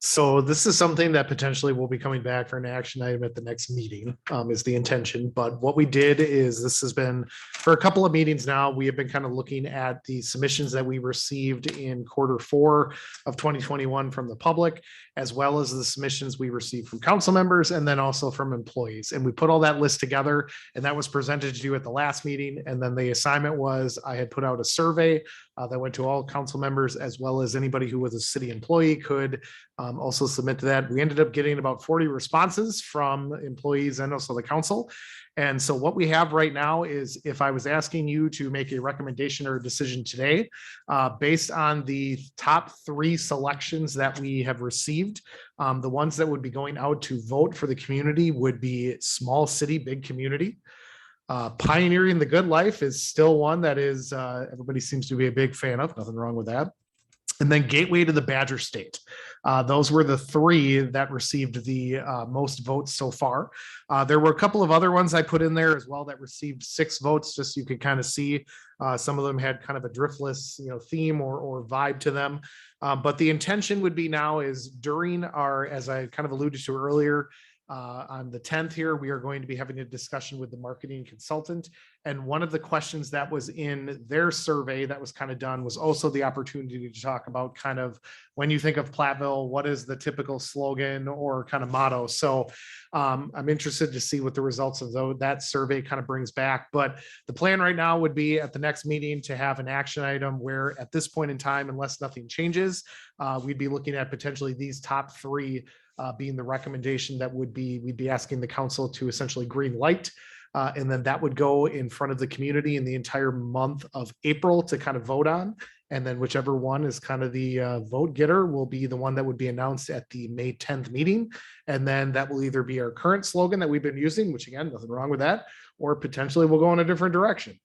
So this is something that potentially will be coming back for an action item at the next meeting, is the intention. But what we did is, this has been for a couple of meetings now, we have been kind of looking at the submissions that we received in Q4 of 2021 from the public, as well as the submissions we received from council members and then also from employees. And we put all that list together, and that was presented to you at the last meeting. And then the assignment was, I had put out a survey that went to all council members, as well as anybody who was a city employee could also submit to that. We ended up getting about 40 responses from employees and also the council. And so what we have right now is, if I was asking you to make a recommendation or a decision today, based on the top 3 selections that we have received, the ones that would be going out to vote for the community would be small city, big community. Pioneering the good life is still one that is everybody seems to be a big fan of. Nothing wrong with that. And then gateway to the Badger State. Those were the 3 that received the most votes so far. There were a couple of other ones I put in there as well that received 6 votes, just so you could kind of see. Some of them had kind of a driftless, theme or vibe to them. But the intention would be now is during our, as I kind of alluded to earlier, on the 10th here, we are going to be having a discussion with the marketing consultant. And one of the questions that was in their survey that was kind of done was also the opportunity to talk about kind of, when you think of Platteville, what is the typical slogan or kind of motto? So I'm interested to see what the results of that survey kind of brings back. But the plan right now would be at the next meeting to have an action item where, at this point in time, unless nothing changes, we'd be looking at potentially these top 3 being the recommendation that we'd be asking the council to essentially green light. And then that would go in front of the community in the entire month of April to kind of vote on. And then whichever one is kind of the vote getter will be the one that would be announced at the May 10th meeting. And then that will either be our current slogan that we've been using, which again, nothing wrong with that, or potentially we'll go in a different direction.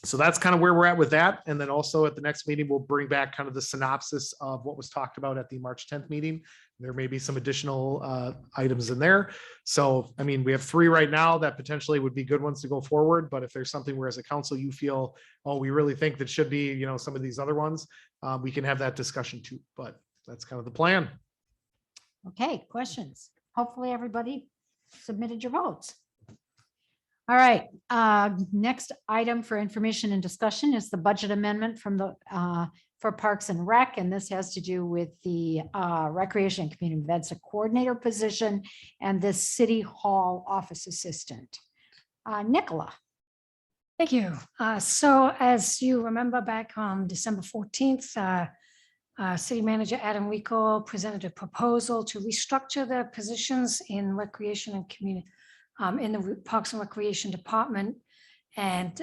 So that's kind of where we're at with that. And then also at the next meeting, we'll bring back kind of the synopsis of what was talked about at the March 10th meeting. There may be some additional items in there. So, I mean, we have 3 right now that potentially would be good ones to go forward. But if there's something where as a council, you feel, oh, we really think that should be, some of these other ones, we can have that discussion too. But that's kind of the plan. Okay, questions? Hopefully everybody submitted your votes. All right, next item for information and discussion is the budget amendment from the for Parks and Rec, and this has to do with the Recreation and Community Events Coordinator position and the City Hall office assistant. Nicola. Thank you. So as you remember, back on December 14th, City Manager Adam Rico presented a proposal to restructure the positions in Recreation and Community in the Parks and Recreation Department, and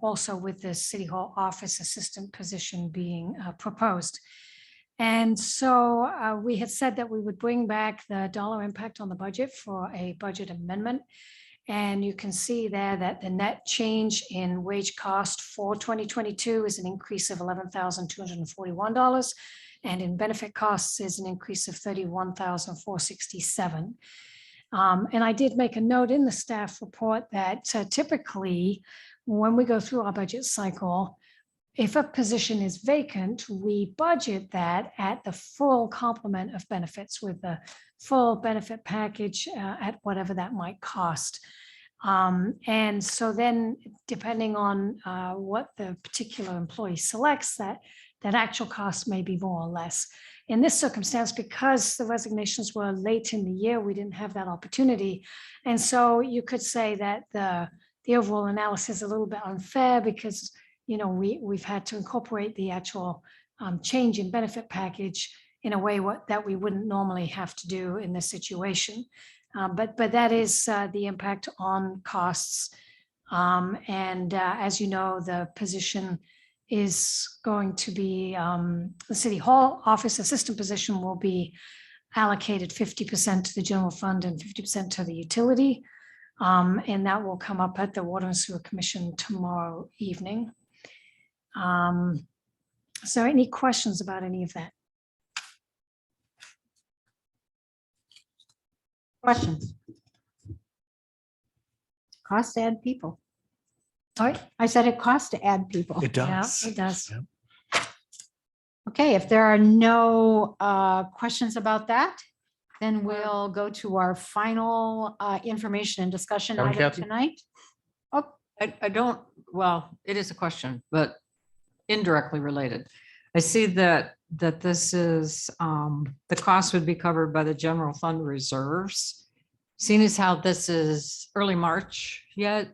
also with the City Hall office assistant position being proposed. And so we had said that we would bring back the dollar impact on the budget for a budget amendment. And you can see there that the net change in wage cost for 2022 is an increase of $11,241. and in benefit costs is an increase of 31,467. And I did make a note in the staff report that typically when we go through our budget cycle, if a position is vacant, we budget that at the full complement of benefits with the full benefit package at whatever that might cost. And so then depending on what the particular employee selects, that actual cost may be more or less. In this circumstance, because the resignations were late in the year, we didn't have that opportunity. And so you could say that the overall analysis is a little bit unfair because, you know, we've had to incorporate the actual change in benefit package in a way that we wouldn't normally have to do in this situation. But that is the impact on costs. And as you know, the position is going to be, the City Hall office assistant position will be allocated 50% to the general fund and 50% to the utility. And that will come up at the Water and Sewer Commission tomorrow evening. So any questions about any of that? Questions? Cost to add people. Sorry? I said it costs to add people. It does. Yeah, it does. Yeah. Okay, if there are no questions about that, then we'll go to our final information and discussion Madam item Kathy? tonight. I don't, well, it is a question, but indirectly related. I see that this is, the cost would be covered by the general fund reserves. Seeing as how this is early March yet,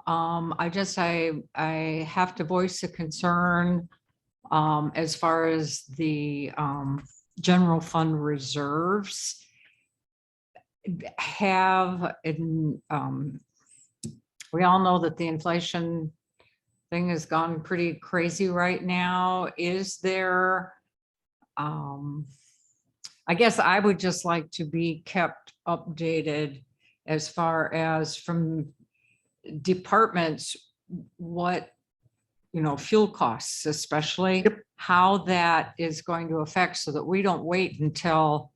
I have to voice a concern as far as the general fund reserves have, we all know that the inflation thing has gone pretty crazy right now. Is there, I guess I would just like to be kept updated as far as from departments, what, you know, fuel costs, especially how that is going to affect so that we don't wait until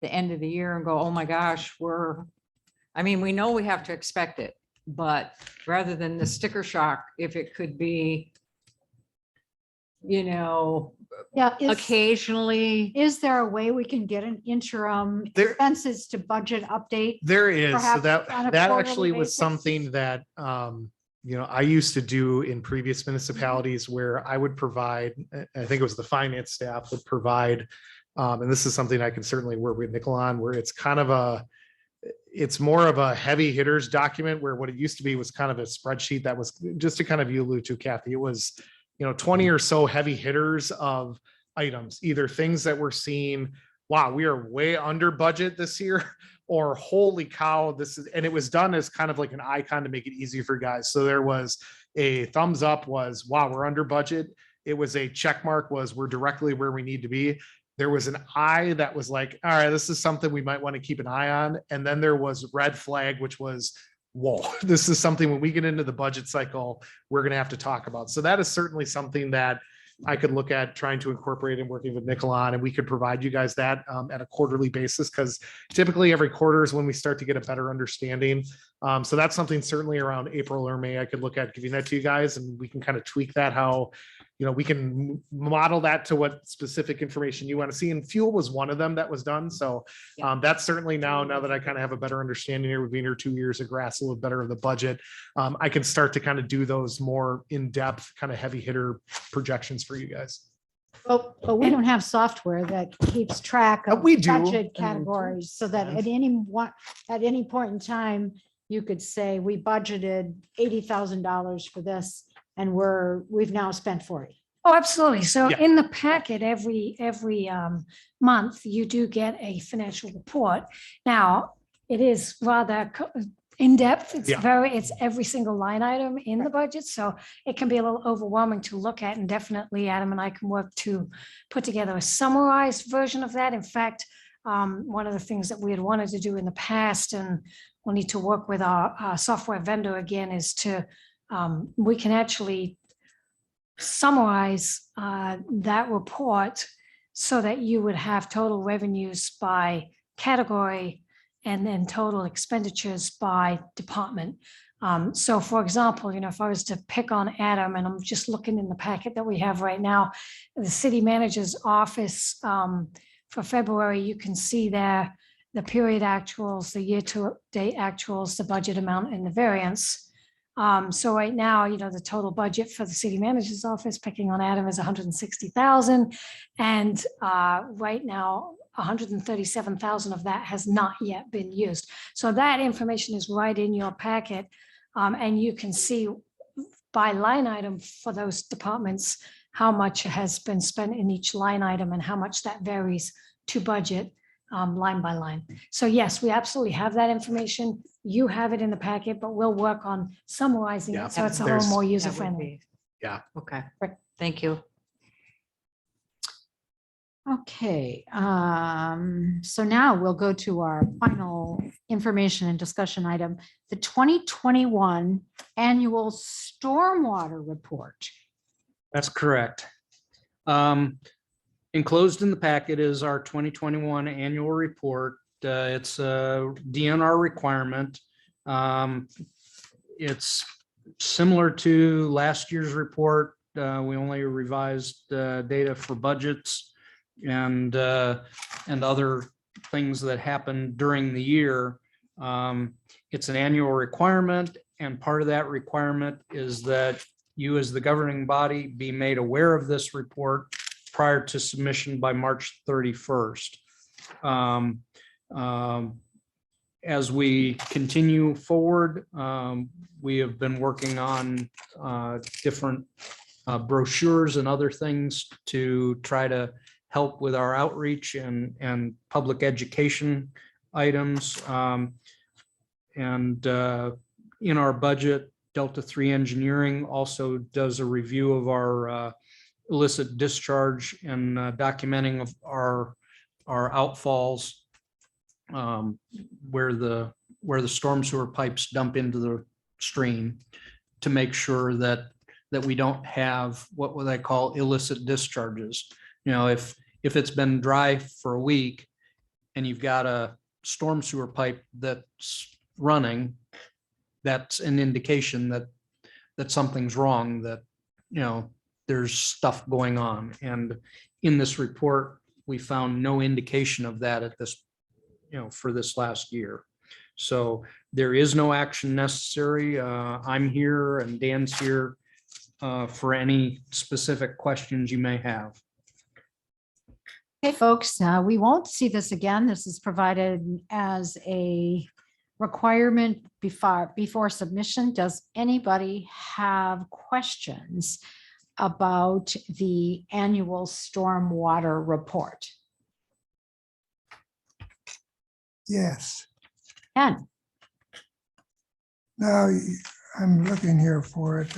the end of the year and go, oh my gosh, I mean, we know we have to expect it, but rather than the sticker shock, if it could be, you know, Yeah. occasionally. Is there a way we can get an interim There- expenses to budget update? There is, so Perhaps that on a that quarterly actually was basis? something that you know, I used to do in previous municipalities where I would provide, I think it was the finance staff would provide, and this is something I can certainly work with Nickel on, where it's kind of it's more of a heavy hitters document, where what it used to be was kind of a spreadsheet that was just to kind of you allude to, Kathy, it was, you know, 20 or so heavy hitters of items, either things that we're seeing, wow, we are way under budget this year, or holy cow, this is, and it was done as kind of like an icon to make it easy for guys. So there was a thumbs up was, wow, we're under budget. It was a check mark was we're directly where we need to be. There was an eye that was like, all right, this is something we might want to keep an eye on. And then there was red flag, which was, whoa, this is something when we get into the budget cycle, we're going to have to talk about. So that is certainly something that I could look at trying to incorporate and working with Nickel on, and we could provide you guys that at a quarterly basis, because typically every quarter is when we start to get a better understanding. So that's something certainly around April or May, I could look at giving that to you guys, and we can kind of tweak that how, you know, we can model that to what specific information you want to see. And fuel was one of them that was done. So that's certainly now that I kind of have a better understanding here, we've been here 2 years, a grasp a little better of the budget. I can start to kind of do those more in-depth kind of heavy hitter projections for you guys. But we don't have software that keeps track of We do. budget categories, so that at any point in time, you could say, we budgeted $80,000 for this, and we've now spent 40. Oh, absolutely. So Yeah. in the packet, every month, you do get a financial report. Now, it is rather in-depth. It's every single line item in the budget. So it can be a little overwhelming to look at, and definitely Adam and I can work to put together a summarized version of that. In fact, one of the things that we had wanted to do in the past, and we'll need to work with our software vendor again, is to, we can actually summarize that report so that you would have total revenues by category and then total expenditures by department. So for example, if I was to pick on Adam, and I'm just looking in the packet that we have right now, the city manager's office for February, you can see there the period actuals, the year-to-date actuals, the budget amount, and the variance. So right now, the total budget for the city manager's office, picking on Adam, is 160,000. And right now, 137,000 of that has not yet been used. So that information is right in your packet. And you can see by line item for those departments, how much has been spent in each line item and how much that varies to budget line by line. So yes, we absolutely have that information. You have it in the packet, but we'll work on summarizing Yeah, it so it's a little there's- more That would user friendly. be- Yeah. Okay, thank you. Okay, so now we'll go to our final information and discussion item, the 2021 annual stormwater report. That's correct. Enclosed in the packet is our 2021 annual report. It's a DNR requirement. It's similar to last year's report. We only revised data for budgets and other things that happened during the year. It's an annual requirement, and part of that requirement is that you, as the governing body, be made aware of this report prior to submission by March 31st. As we continue forward, we have been working on different brochures and other things to try to help with our outreach and public education items. And in our budget, Delta 3 Engineering also does a review of our illicit discharge and documenting of our outfalls, where the storm sewer pipes dump into the stream, to make sure that we don't have what I call illicit discharges. If it's been dry for a week and you've got a storm sewer pipe that's running, that's an indication that something's wrong, that there's stuff going on. And in this report, we found no indication of that at this, for this last year. So there is no action necessary. I'm here and Dan's here for any specific questions you may have. Okay, folks, we won't see this again. This is provided as a requirement before submission. Does anybody have questions about the annual stormwater report? Yes. Ken? Now, I'm looking here for it.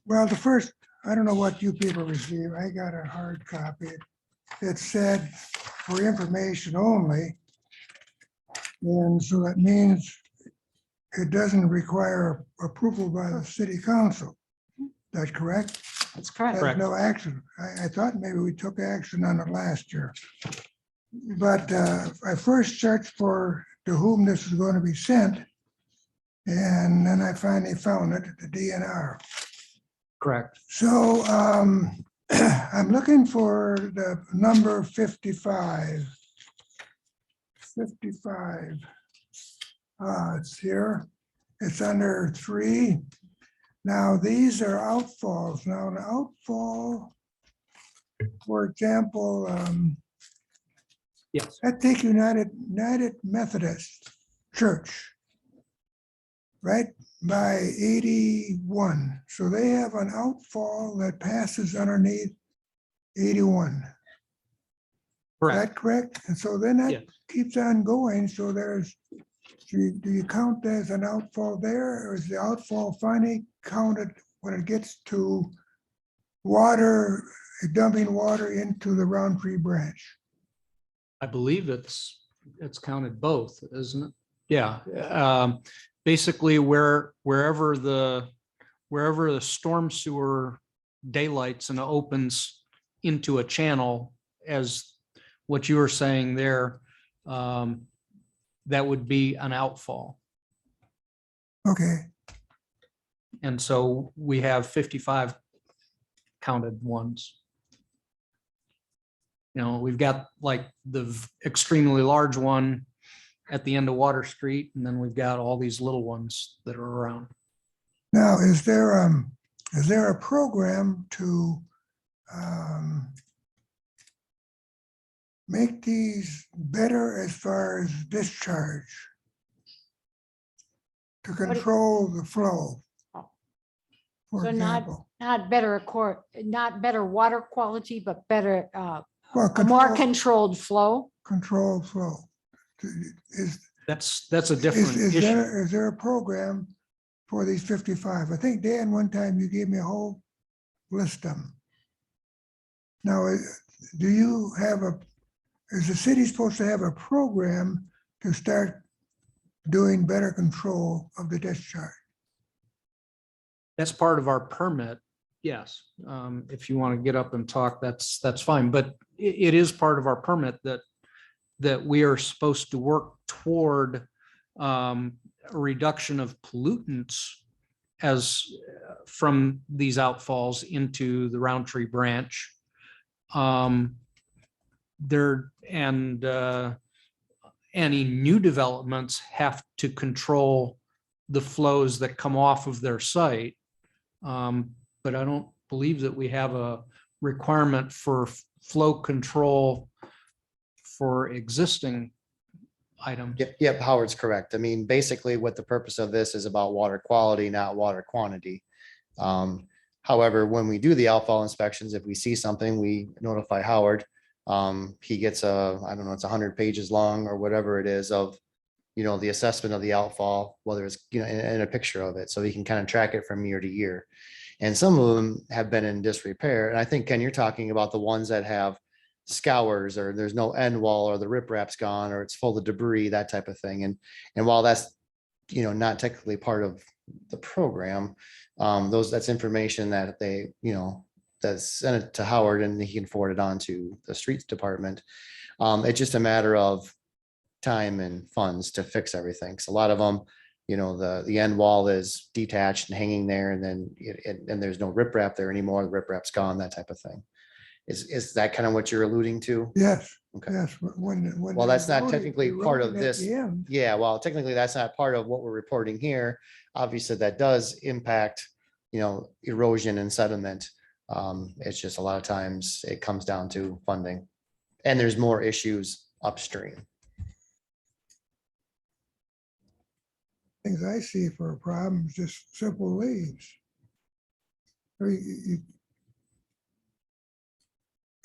Well, the first, I don't know what you people received. I got a hard copy. It said for information only. And so that means it doesn't require approval by the city council. That's correct? That's correct. There's no action. I thought maybe we took action on it last year. But I first searched for to whom this is going to be sent. And then I finally found it at the DNR. Correct. So I'm looking for the number 55. 55. It's here. It's under 3. Now, these are outfalls. Now, an outfall, for example, Yes. I take United Methodist Church, right, by 81. So they have an outfall that passes underneath 81. Is that correct? And so then that Yes. keeps on going. So there's, do you count as an outfall there, or is the outfall finally counted when it gets to water, dumping water into the Roundtree branch? I believe it's counted both, isn't it? Yeah. Basically, wherever the storm sewer daylights and opens into a channel as what you were saying there, that would be an outfall. Okay, And so we have 55 counted ones. You know, we've got like the extremely large one at the end of Water Street, and then we've got all these little ones that are around. now, is there a program to make these better as far as discharge? To control the flow? For So example. not better, not better water quality, but better, Well, a more controlled flow. controlled flow. That's a different issue. Is there a program for these 55? I think Dan, one time you gave me a whole list of them. Now, do you have is the city supposed to have a program to start doing better control of the discharge? That's part of our permit. Yes. If you want to get up and talk, that's fine. But it is part of our permit that we are supposed to work toward a reduction of pollutants as from these outfalls into the Roundtree Branch. Any new developments have to control the flows that come off of their site. But I don't believe that we have a requirement for flow control for existing items. Yep, Howard's correct. I mean, basically what the purpose of this is about water quality, not water quantity. However, when we do the outfall inspections, if we see something, we notify Howard. He gets I don't know, it's 100 pages long or whatever it is of, the assessment of the outfall, whether it's, and a picture of it, so he can kind of track it from year to year. And some of them have been in disrepair. And I think, Ken, you're talking about the ones that have scours or there's no end wall or the riprap's gone or it's full of debris, that type of thing. And while that's, not technically part of the program, that's information that they, that's sent it to Howard and he can forward it on to the streets department. It's just a matter of time and funds to fix everything. So a lot of them, the end wall is detached and hanging there, and then and there's no riprap there anymore. The riprap's gone, that type of thing. Is that kind of what you're alluding to? Yes. Okay. Yes. Well, that's not technically part of this. End. Yeah, well, technically that's not part of what we're reporting here. Obviously, that does impact, erosion and sediment. It's just a lot of times it comes down to funding, and there's more issues upstream. Things I see for a problem is just simple leaves. You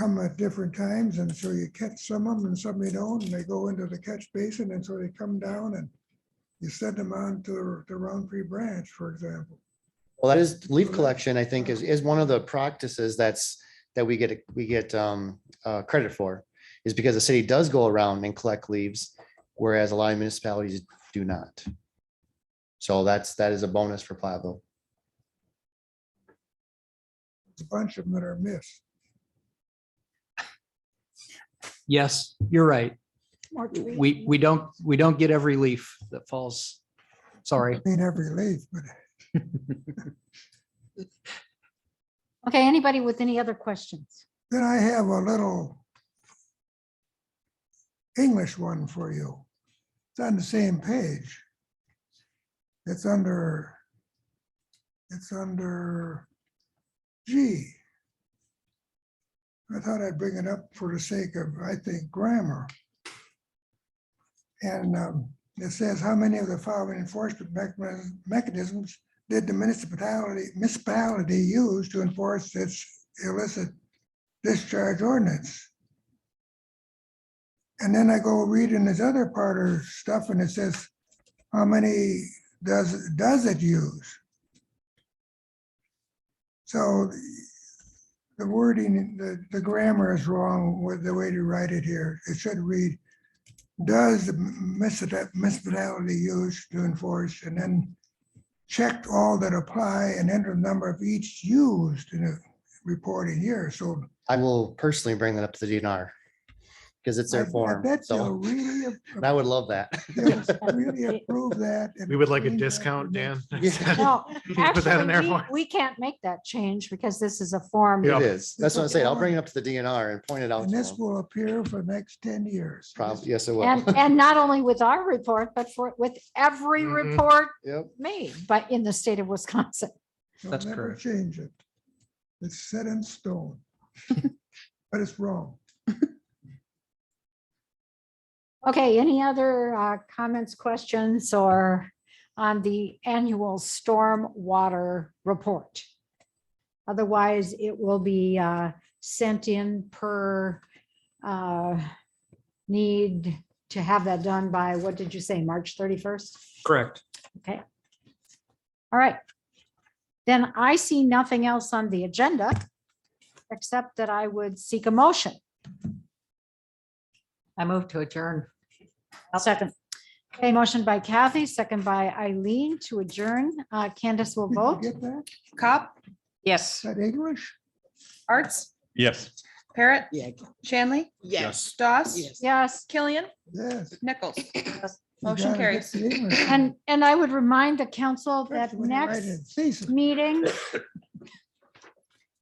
come at different times, and so you catch some of them and some you don't, and they go into the catch basin, and so they come down and you send them on to the Roundtree Branch, for example. Well, that is leaf collection, I think, is one of the practices that we get credit for, is because the city does go around and collect leaves, whereas a lot of municipalities do not. So that is a bonus for Platteville. A bunch of them that are missed. Yes, you're right. We don't get every leaf that falls. Sorry. I mean, every leaf, but. Okay, anybody with any other questions? Then I have a little English one for you. It's on the same page. It's under G. I thought I'd bring it up for the sake of, I think, grammar. And it says, how many of the following enforcement mechanisms did the municipality use to enforce its illicit discharge ordinance? And then I go reading this other part of stuff, and it says, how many does it use? So the wording, the grammar is wrong with the way to write it here. It should read, does the municipality use to enforce, and then checked all that apply and enter the number of each used. And reporting here, so. I will personally bring that up to the DNR because it's their I form. bet they'll So, really, and I would love that. they'll really approve that. and We would like a change that discount, to Dan. next- Yeah. No, Can you put that in there actually, for? we can't make that change because this is a form. Yeah. It is. That's what I'm saying. I'll bring it up to the DNR and point it out. And to this them. will appear for the next 10 years. Probably, yes, it will. And not only with our report, but with every Mhm. report Yep. made, but in the state of Wisconsin. They'll That's never correct. change it. It's set in stone. But it's wrong. Okay, any other comments, questions, or on the annual storm water report? Otherwise, it will be sent in per need to have that done by, what did you say, March 31st? Correct. Okay. All right. Then I see nothing else on the agenda, except that I would seek a motion. I move to adjourn. I'll second. Okay, motion by Kathy, second by Eileen to adjourn. Candace will Did you vote. get that? Cop, Yes. Is that English? Arts, Yes. Parrot, Yeah. Shanley, Yes. Doss, Yes. Yes, Killian, Yes. Nichols. You Motion gotta get carries. the English. and I would remind the council that Especially when you write next in thesis. meeting,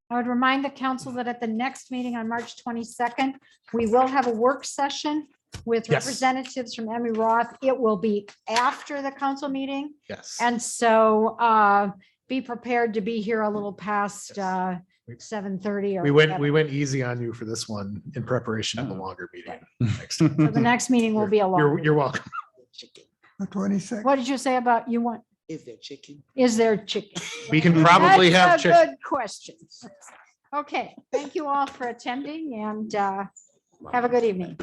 I would remind the council that at the next meeting on March 22nd, we will have a work session with Yes. representatives from Emmy Roth. It will be after the council meeting. Yes. And so be prepared to be here a little past 7:30 or We whatever. went easy on you for this one in preparation of the longer meeting. next. So the next meeting will be a long. You're welcome. The 22nd. What did you say about you want, Is there chicken? is there chicken? We can probably have That's a chicken. good question. Okay, thank you all for attending and have a good evening.